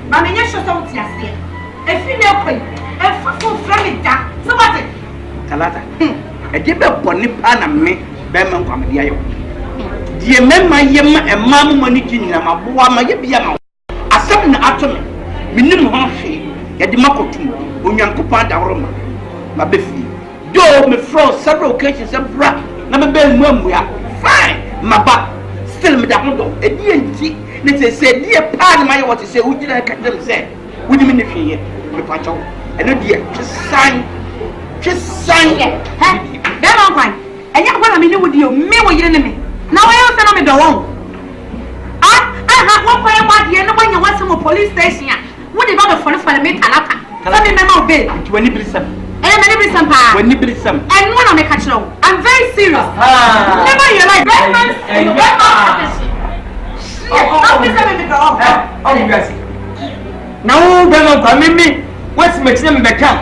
But me nyɛ short out here. Efi na koi. Efa so frame da. So what? Talata. E de be boni pa na me be me nkwam de ayo. Die memma yema e mamu mani gyina ma boa ma ye bia ma. Asem na ato me. Minim ho hwe. Ye de makotum. Onyankopɔn da woroma. Ma be fi. Do me from several occasions bra na me be mu amua. Fine. Maba. Still me da ho do. E die nti ne se die pa na ma ye what say ugina ka dem say. Wudi me ne hwe ye. Me pa chawo. Eno die tsan. Ha? Be ma kwan. Enya kwa na me ne wudi o me wo yire ne me. Na wo ye se na me do won. What for your body and when you want some police station? What about the phone for the metal? Let me remember babe. When you bring some. And many bring some pa. When you bring some. And one of me catch now. I'm very serious. Never you like now, Grandma, me. What's my name? Beckham.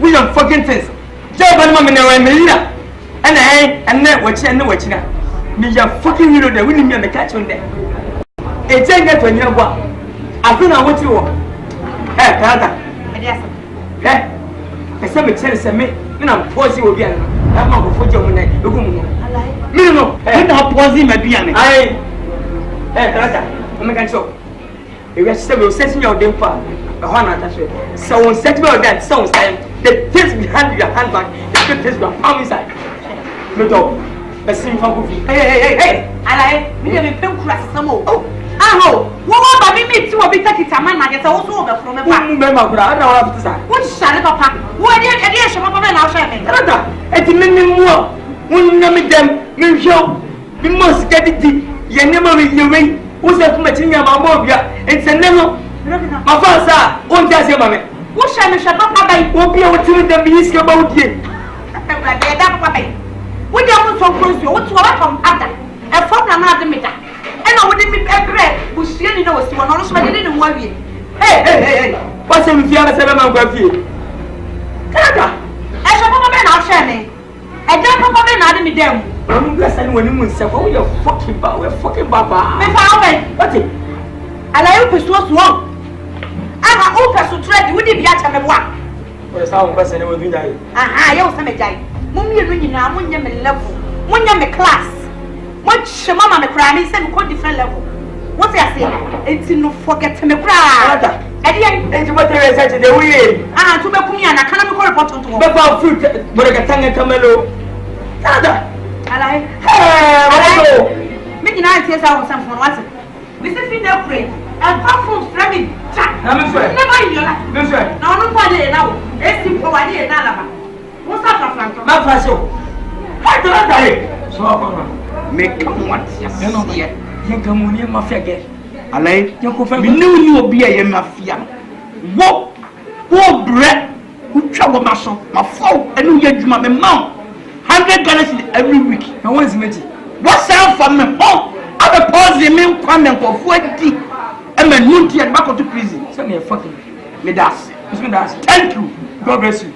We don't fucking things. Joe Banman and Melina. And then watching. Me, you're fucking hero. They winning me on the catch on there. A giant when you're one. I don't know what you want. Eh, Canada. Yes. Eh? I said, me tell me, you know, pause you again. I'm not going to put you on me. No, I'm not pausing my piano. Eh, Canada. I'm going to show. If you're still setting your damn far, a hundred, so on set about that sounds time, the things behind your handbag, the things you are found inside. Me do. Be sim fa ko fi. Hey. Alaye, me dey me pem kura sesamo. Aho, wo ba mi ti wo bi takita man na gese wo so wo be fro me pa. Mu me ma kura, ana wa fitisa. Wo share papa. Wo e hwe papa be na wo hwe me. Rada, eti me mu o. Won na me dem, me hwe. Me mo sika didi. Ye ne ma me yewe. Wo se kuma tinya ma mo bia. Enti ne no. Ma fa sa, on ja se ma me. Wo share me hwe papa bai. Wo bia wo tiri dem yi sika ba wo die. Papa be da papa bai. Wo dey mo so close wo to wa come ada. E fo na na de me da. Ena wo de mi ebre busie ni na wo si wo no so me de ni wo awie. Hey. What's in the other 7 months? Canada. I shall papa be na hwe me. E dey papa be na de me dem. I'm going to send when you say, "Oh, you're fucking bad. We're fucking baba." Me fa away. What it? Alaye peso so. Aha, o peso trade we dey bia cha me boa. What is how I'm person we do that? Aha, you say me jai. Mo mi enu nyina mo nya me level. Mo nya me class. Mo che mama me kra me say me go different level. What you say? Enti no forget me kra. Ada. Edi what you say the way. Ah, to be kumia na kana me ko report to. Be fa fruit, but I can camelo. Ada. Alaye. Hey, me nyina antie sa wo sam for what? Me say fi na pray. And perfume spray me. Na me swear. Never in your life. Me swear. Na onu kwa le na wo. Esi po wa le na laba. Wo sa fra fra. Ma fa so. Ha do that day. So apa? Me come what yes. Yen kamuni mafia ge. Alaye, me ni obi a ye mafia. Wo bre. Utwa wo maso. Ma fo enu ye djuma me ma. 100 Ghana every week. And what is it? What's up for me? Oh, I'm a pause me come and go for it. I'm a new tea and back to prison. Send me a fucking me das. Thank you. God bless you.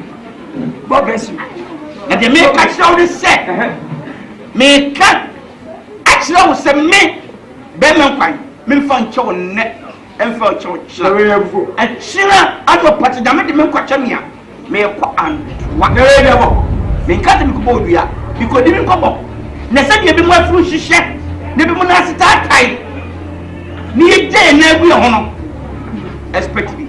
God bless you. And they make actually this set. Me can actually say me. Bemen kwai. Me fan chow net. And for chow. And China, I go patch damage me kwachania. Me ko and what me can't be called ya because they didn't come up. Nessa be more fruit share. Never mun start time. Ni day na we hono. Expect me.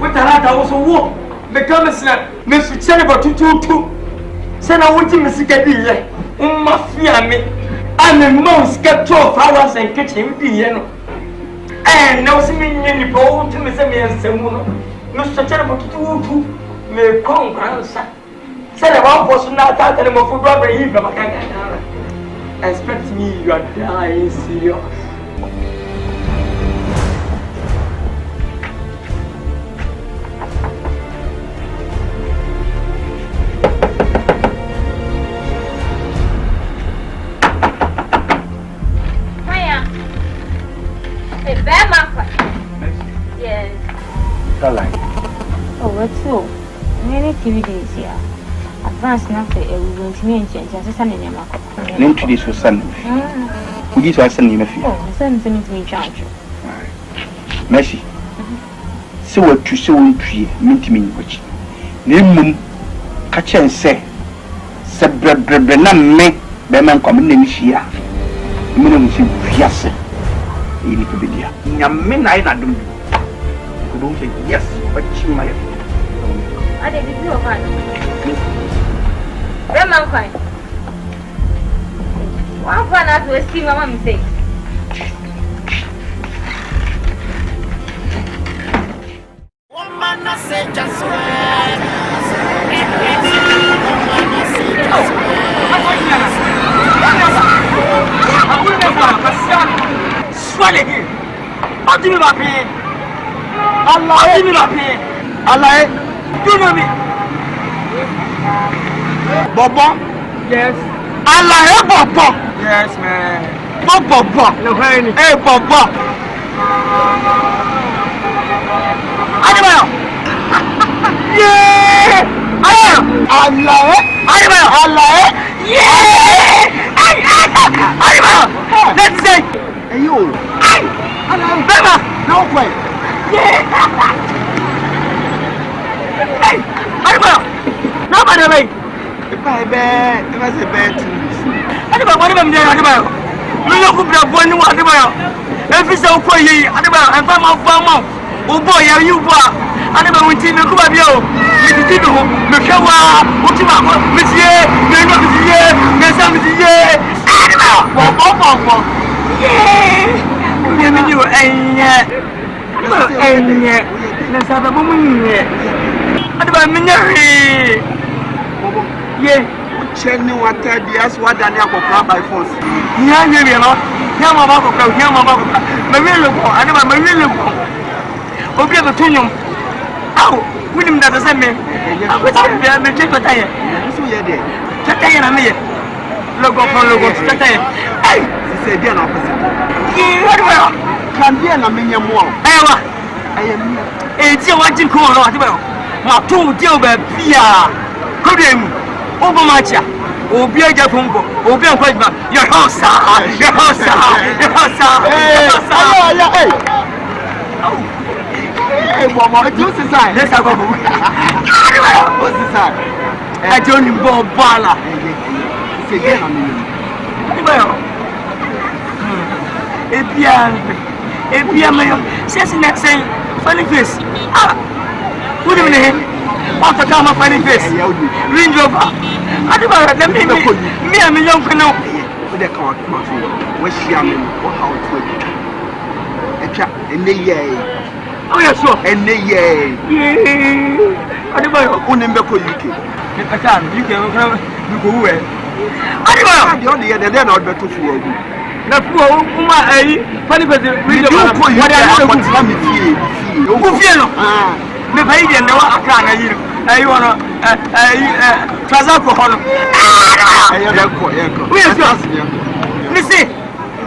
What I also walk. Me come snap. Me switch about 222. Say na wuti me sika di ye. Mafia me. I'm a mouse get 12 hours and kitchen di ye no. And now see me ni po to me say me ensemu no. No switch about 222. Me come grandsa. Say the one person na attack and mo food robbery here ba kan. Expect me you are dying serious. Oh, what's so? Many TV days here. Advance now for a woman to me and change as a son in your mouth. Name to this was son. Who is our son in a few? Oh, send me to charge. Mercy. So what you so tree, meet me which. Name catch and say, Sabrebrenam me, Beman coming in here. Minimum yes. You need to be there. Yamin, I don't say yes, but she might. I didn't know about Grandma fine. One fun out to see my mom say. Woman, I say just Swallow him. I'll give him a pain. Allah, give me a pain. Allah, you know me. Bobo? Yes. Allah, Bobo? Yes, man. Bobo? No, honey. Hey, Bobo. Animal. Yeah. Allah. Animal. Allah. Yeah. Animal. Let's say. Hey, you. Allah. No way. Yeah. Hey, animal. Nobody way. Bad. It was a bad thing. Animal, what am I doing? Animal. You look up one animal. If it's so for you, animal, and from a farm. Oh boy, are you boy? ane ma wunti me kuma biyo me titi me ho me hwa wuti ma ko me sie me no me sie me sa me sie ane ma bo ye me ni o enye na sa ba mo nye ade ba me nya ye Chenny water dias what Daniel Coca by force. Yeah, you know, here my back, here my back, my real look, I never my real look. Okay, the tunium. Oh, William doesn't send me. I was going to take a tire. So you're there. Tataya, I'm here. Logo for logo, Tataya. Hey, he said, dear opposite. Can be an aminium wall. I am a watching call. My two deal by Pia. Good. Obomacha, Obi Japungo, Obi and Quadma, your house, your house, your house. Hey, Mama, what's the sign? Let's go. What's the sign? I don't know Bala. It's a piano. Says next saying, funny face. Ah, what do you mean? What a come funny face. Range Rover. I don't know. Me and my young canoe. With the car, what's yamming? What how to a chap in the yay. Oh, yes, sir. And the yay. I don't know. Unimbeco UK. If I can, you can go away. I don't know. The only other they're not better for you. The poor funny person. We don't know what I'm saying. You feel. The baby and the one I can't. I want to Trazaco Hollow. Where's yours? Missy,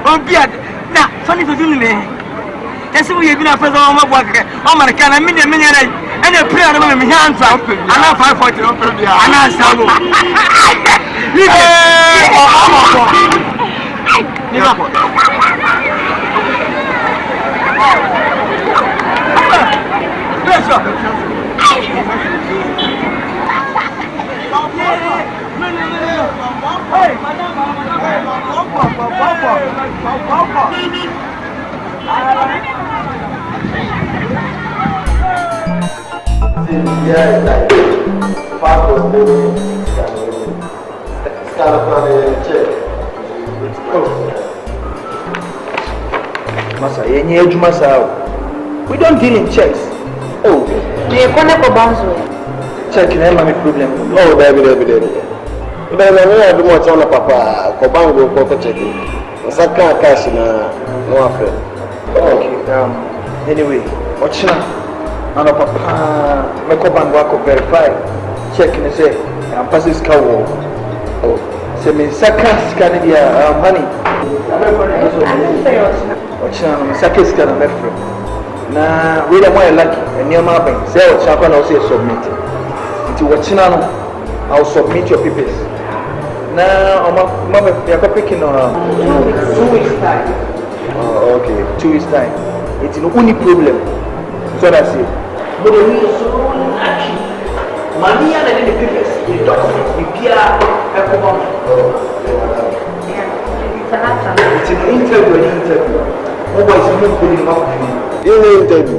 oh, beard. Now, funny for doing me. That's why you've been a first on my work. Oh, my God, I mean, and a prayer of my hands up. And I'll fight for you. And I'll sabo. Masa, we don't deal in checks. Oh, you connect for Banzo. Check in my problem. Oh, baby. Then I do much on a papa, Cobango, Coco checking. Saka cash no affair. Okay, anyway, what's now? And a papa, my Cobango verify. Check and say, I'm passing cow. Oh, send me Saka Scanadia money. What's now? Saka Scanadia. Now, we don't want lucky and near my bank. Say what Chapan will say submit. Into what channel I'll submit your papers. Now, I'm picking on 2 weeks time. Oh, okay. 2 weeks time. It's the only problem. So that's it. But we need so lucky. Money and then the papers, the documents, the PR, it's an interview. What was not good enough? You will tell me.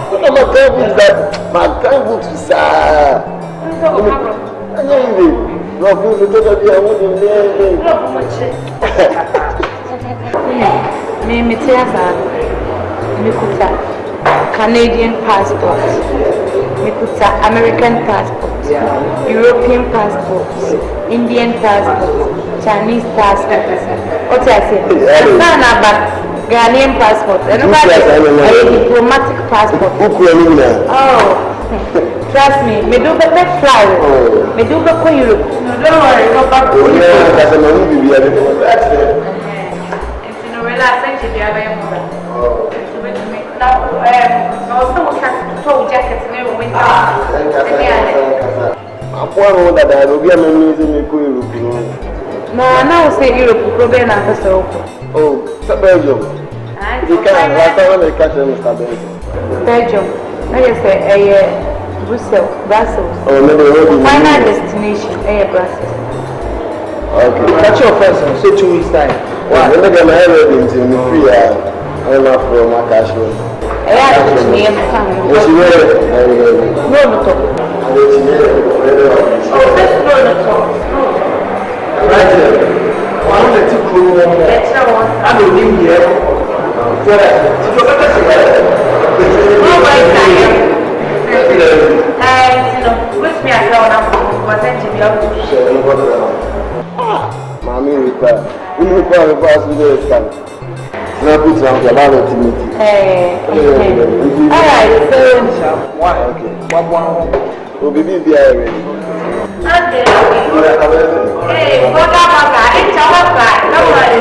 What am I telling you that? My time books is Canadian passport, American passport, European passports, Indian passports, Chinese passports. What I say? Ghanaian passport. A diplomatic passport. Oh, trust me. Me do better fly. Me do better Europe. No, don't worry. Go back to Europe. It's in a relaxed situation. Now, also we have tow jackets in the winter. I'm poor that I will be amazing in Europe. No, now say Europe. Go there and so. Oh, Belgium. You can catch Mr. Belgium. I say Brussels. Oh, no. Final destination, Brussels. Okay. Catch your first, say 2 weeks time. Why? I'm not going to have it in free. I'm not from my cash. Mommy, we can't. We can't pass with this. Snap it down, the man of Timothy. Alright, so. Okay. We'll be ready. Okay. Hey, what about that? It's our back. No worry.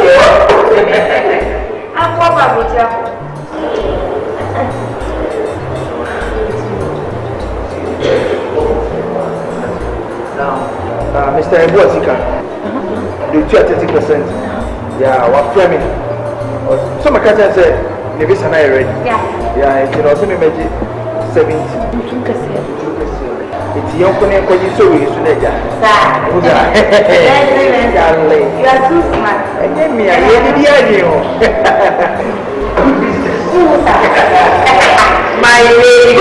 I'm what about you? Mr. Ebuasika, the 30%. Yeah, what framing? So my cousin said, maybe it's an ready. Yeah, it's also maybe 70. It's young connect when you saw you soon. You are too smart. And then me, I did the idea. Good business. My baby.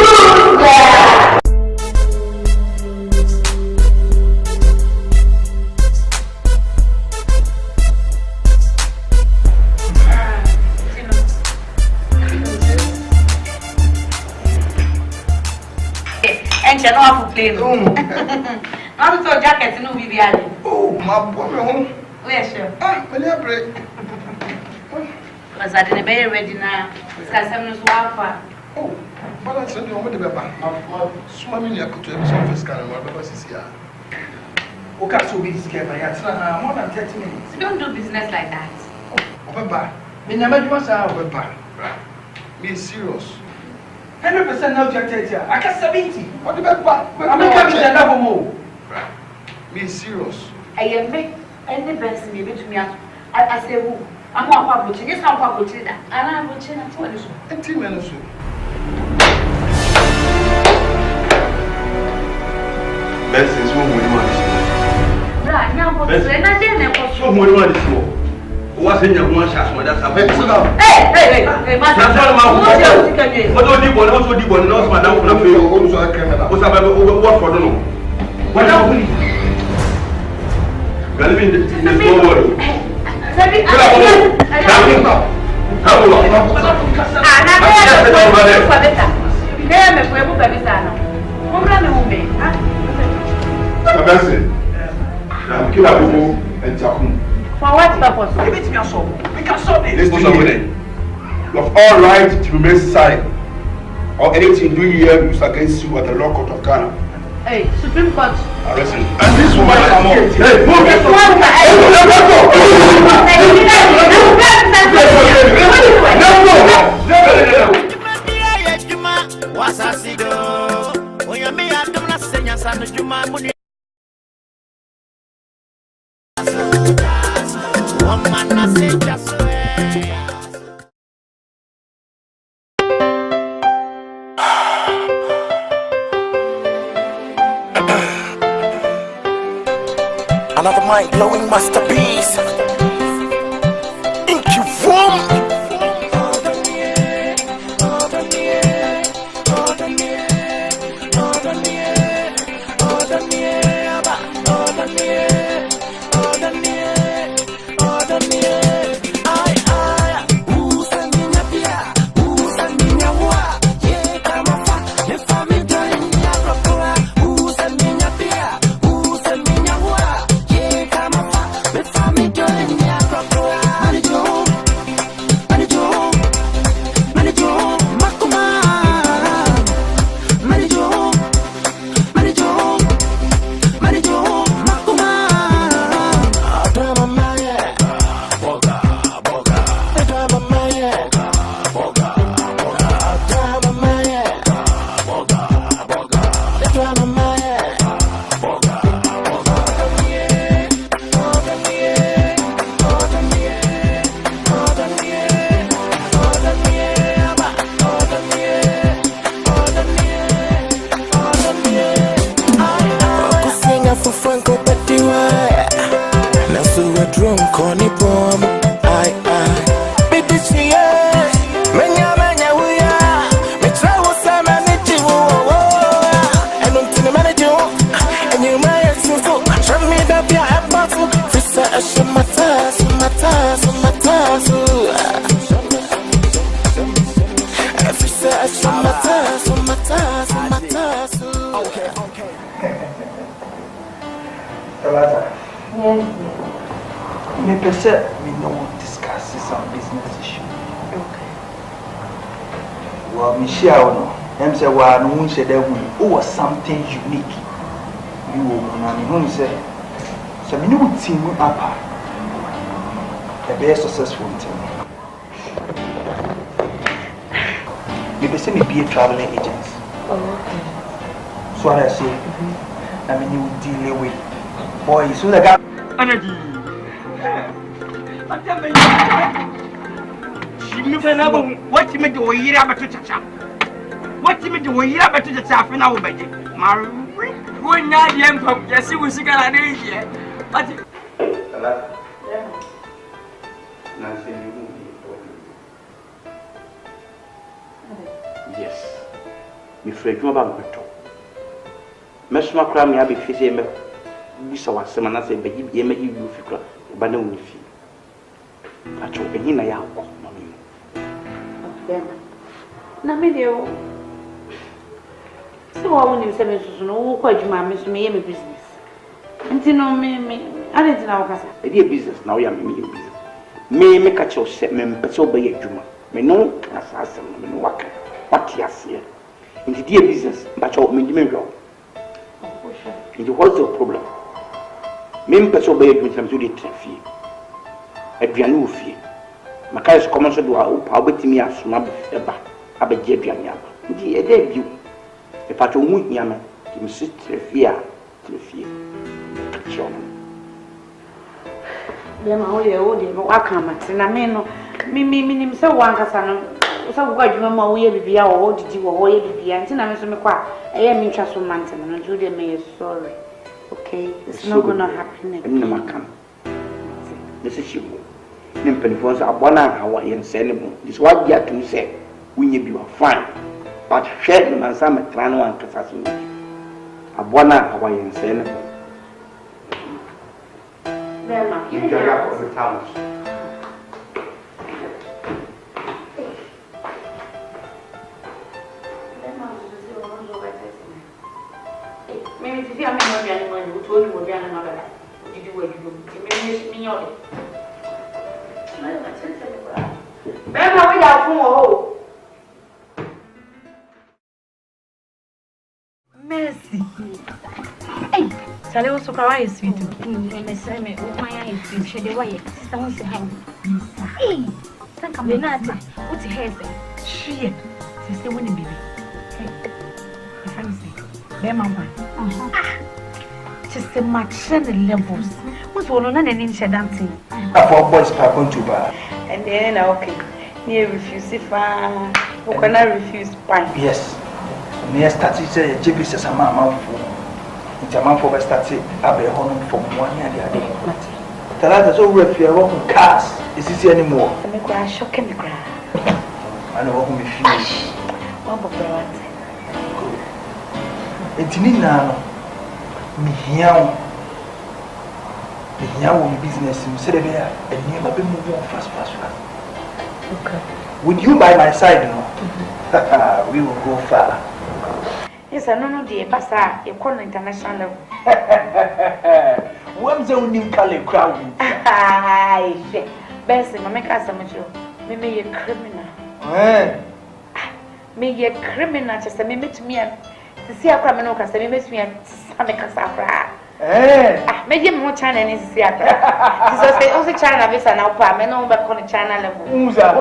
Not to jacket, no, Vivian. Oh, my boy, home. Where, sure? Ah, my break. Was I didn't be ready now? Scassamus Wafa. Oh, but I send you over the paper. Swimming, I could have some first kind of whatever is here. Okay, so we discuss more than 30 minutes. Don't do business like that. Oh, Papa, me never do us out. Papa, me serious. 100% now, Jack. I got 70. What the Papa? I'm not coming to another more. Me serious. I am make any best me to me. I say, who? I'm not publishing. Yes, I'm publishing that. And I'm watching at 20. 18 minutes. Best is one with money. Right now, what's the name? So, what is it? What's in your one shot? That's a very good. Hey, What do you want? Also, the one knows Madame Flavio. Also, I came up. What's about what for the no? What now? Galvin, the forward. For what purpose? You have all right to remain silent, or anything doing here is against you at the law court of Ghana. Hey, Supreme Court. Listen, and this woman is among. Hey, move it! Another mind-blowing masterpiece. Doing Yes. Me perceive we know discuss some business issue. Okay. Well, Michelle, no. Them say, well, no one said that we was something unique. You know, say, so we know team up. A very successful team. Maybe say me be a traveling agent. Oh, okay. So what I say, I mean, you deal with boy. So the guy. Energy. What you make the way you have to chat? What you make the way you have to chat? Now, baby, Mary, when I am from Jessie, we see an idea. But yes, me afraid you about it. Mesma cram me, I be fishing. Bisa wasema na se beji ye me you fikra ba na woni fi acho ehi na ya ko no me na me deu so wa woni se me susu no wo kwa adwuma me so me ye me business nti no me ade nti na wo kasa e dey business na wo ya me business me ka che o se me mpese oba ye adwuma me no kasa asem me no waka wati ase nti dey business ba che me di me hwo nti what's the problem? Même personne ne peut pas de trafic. Et bien nous fi. Ma case commence doit ou pas betimi asuma eba abeje aduane aba. Ndi e dey biu. E fa to hu nyame. Ti me sit trafic a trafic. Chon. Bema o de waka mate na me no mi nim se wankasa no so go adwuma ma wo ye bibia wo didi wo ye bibia nti na me so me kwa eye mi ntwa so mante no do de me sorry. Okay, it's not gonna happen again. I'm not this is you. Nimpenfonso abona hawa yense mu. This what you to say. When you be fine. But share man some trano and kasasu. Abona hawa yense mu. Bema, you get up on the towns. Maybe if you are not anyone who told you what you are not, did you what you do? Maybe you know. Remember, we are from Mercy. Hey, Sally was so quiet, sweet. Miss Sammy, my eyes, she the way. Someone say how. Hey, think I'm not. What's your hair say? She say, when baby. Hey, the friend say. Bema just the mature levels. What's one on any dancing? For boys, Papa to bar. And then, okay, near refuse if I can I refuse pine. Yes, near started say, JB says a mamma for it's a man for started Abbey home from 1 year the other day. Tell us all if you are walking cars, is this anymore? And the crash, shocking the crash. I know what we feel. One of the it's now me here business instead of here and never be moving fast. Okay. With you by my side, no, we will go far. Yes, I know the Bassa, you call international level. What's the only color crowd? Aye, Bessie, my make us a mature. Maybe a criminal. Maybe a criminal, just a minute to me. See a criminal customer makes me a Samika. Maybe more China in Siaka. This also China visa now, Pamela, back on the China level.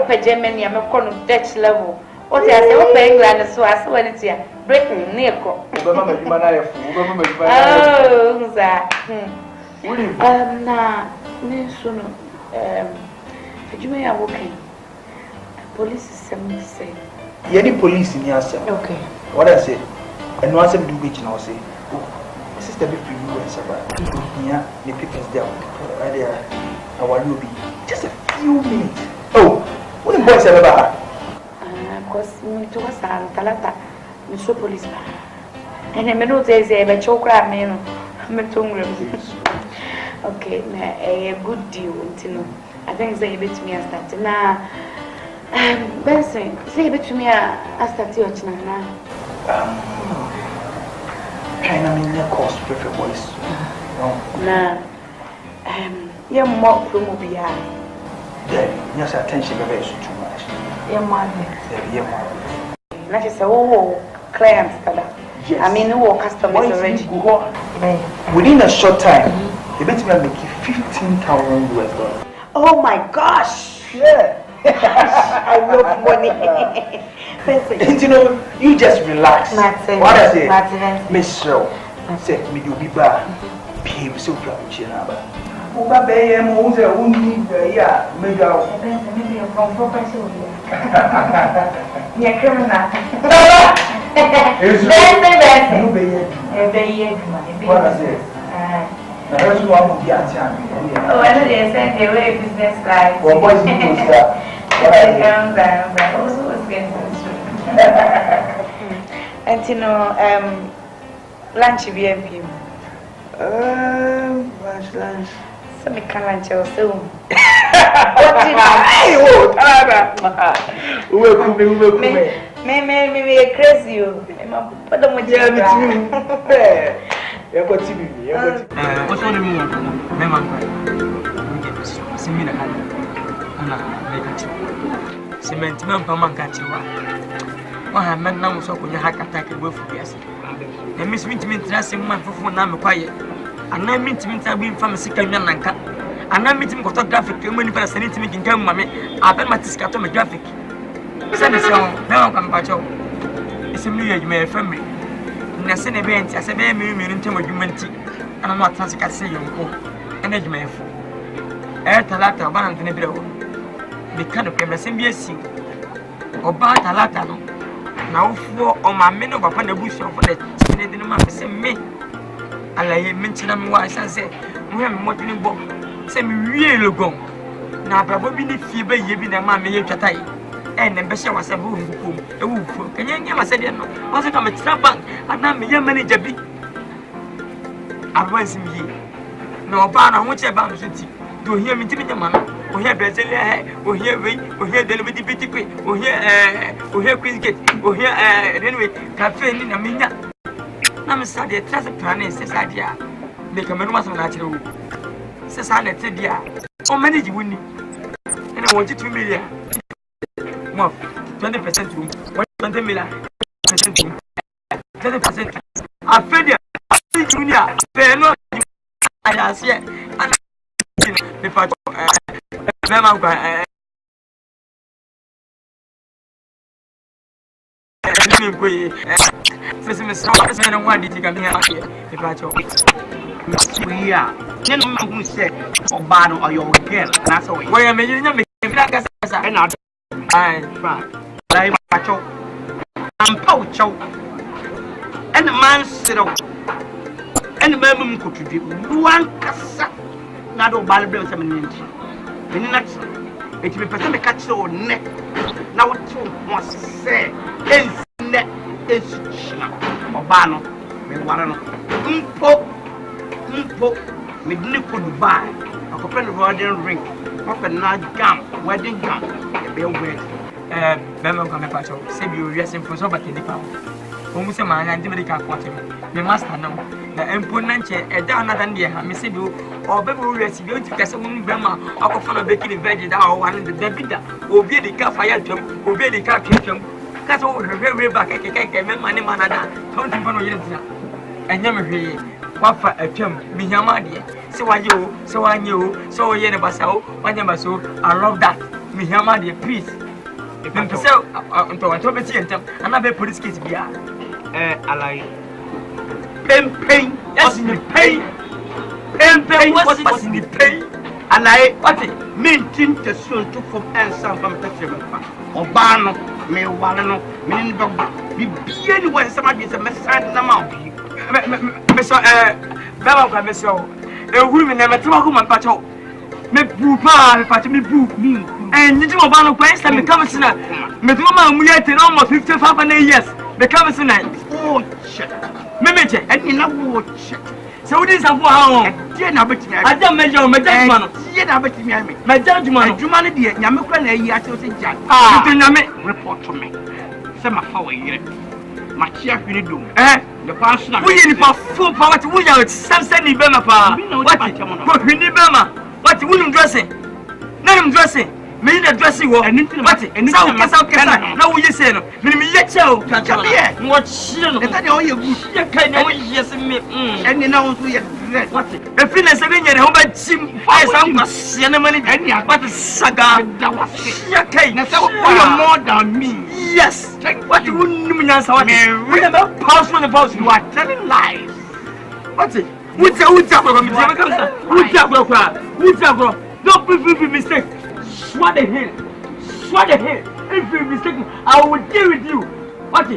Open Germany, I'm a Dutch level. What I say, open England, so I saw it here. Britain, Nico. Oh, that. Now, you may have okay. Police is 76. Any police in your cell. Okay. What I say? And once I do which now say, sister be free you and Sabah. Here, the papers there, our lobby. Just a few minutes. Oh, what the boys ever had? Because me to us and Talata, Mr. Police. And I may not say a choke man, okay, a good deal. I think they bet me as that. Now, Benson, say between me I start your channel. China mean your cost perfect voice. Nah. You're more from behind. Yes, attention very too much. You're mad. You're mad. Not just clients. Yes. I mean, who customers already. Within a short time, they bet me make you $15,000. Oh my gosh! Yeah. I love money. And you know, you just relax. Martin, what I say? Miss Show. Say, me you be back. People so proud of you now. Uba Bay, Mose, only, yeah, maybe you're from professional. You're criminal. What I say? I heard you want to be at time. Oh, I know they said they were business like. Well, boys, you know, sir. And you know, lunch BMP. Lunch. So me can lunch also. What did I? Oh, Taraba. Who will come? Me crazy. But the much. Yeah, you're got TV. What's on the moon? Memang. Semina ana make cement man paman kachiwa. Wa ha men na so kunya hakata ke bofu biase. Na miss mint tracing man fufu na me kwaye. Ana mint abi fam sika nwa nanka. Ana mint ko graphic e mani para saniti mi kinkan mame. Aben matiska to me graphic. Say the song, na kan pacho. Isim ni yejuma e family. Na se ne be enti ase be mi ntem adwumanti. Ana no atasika se yonko. Ena adwuma e fu. Talata ba na bire wo me kan ko me sem bi asi oba talata no na wofuo o ma me no papa na busu fo na chine de no ma se me alaye me nchina me wa sanse mo he me modini bo se me wie logon na brabo bi ni fie ba ye bi na ma me ye twatai na be hye wase bo ngukom e wo fu kanya nya ma se de no wo se ka me tra bank ana me ye manager bi advance mi na oba na ho che ba no so ti do here me timi nyama no o here Brazil o here we o here de lebiti pitikwe o here Queen's Gate o here anyway cafe ni na minya na me sa de trust plan se sa dia me kamenu ma so na kire wo se sa na te dia o manage woni ene won 2 million mo 20% room 20 million percent room 20% afedia junior pe no ayase ana me fa mema kwa ni koyi sese me so sese no wadi ti kam ya me fa cho we ya ni no me hu se oba no oyo girl na so we ya me nya me fira kasa na ai fa dai ma cho am pau cho en man siro en memum ko tudi ruan kasa na do balbe o seminenti ni na eti me pese me catch o ne na wo tu mo se ensne ensuchina oba no me ware no mpo me dini ko Dubai akopɛ no wedding ring akopɛ na gam wedding gam e be wed bema ko me pacho se bi o wiase mfo so ba ke nipa o mu se ma anya ndi medical court me master no na empo na nche eda na dan de ha me se bi o be bo wiase bi o ti kase mu bema akofo no be kini veg da o wan de bida obi de ka fire twam obi de ka twam kase o hwe ba ke me mane manada ton tin no yire tina enya me hwe wafa atwam mi nyama de se waye o se wanye o so ye ne basa o wanye baso I love that mi nyama de please mpese nto be ti entem ana be police case bia alai pen yes ni pay pen what's in the pay alai what maintain the soon to from ensan from the table oba no me wale no me ni dog bibia ni wan sama bi se me sand na ma me so baba kwa me so ehuru me na me tuma ko man pa cho me bu pa me pa me bu mi and you oba no kwa ensan me come sina me tuma ma mu yete no almost 55 years me come sina oh shit me meche and you know what shit So this is a wow. Dear Nabati, I don't measure my gentleman. Dear Nabati, my gentleman, Jumani, dear, Yamukan, a year to say, Jack. Report to me. Some of our year. My chair, you do. The passion of we need full power to win out Samson in Bema. What we need Bema? What you wouldn't dressing? None of dressing. Me the dressing war and into what? And now, now you say, me let you come here. What she don't know you can know yes me. And you know we are what? The fitness again, you know, but Jim fires out cinnamon and what is saga that was okay. More than me. Yes. What you wouldn't mean as I remember pause from the post. You are telling lies. What's it? What's up? Don't be mistake. Swat the hill. If you mistake me, I will deal with you. What?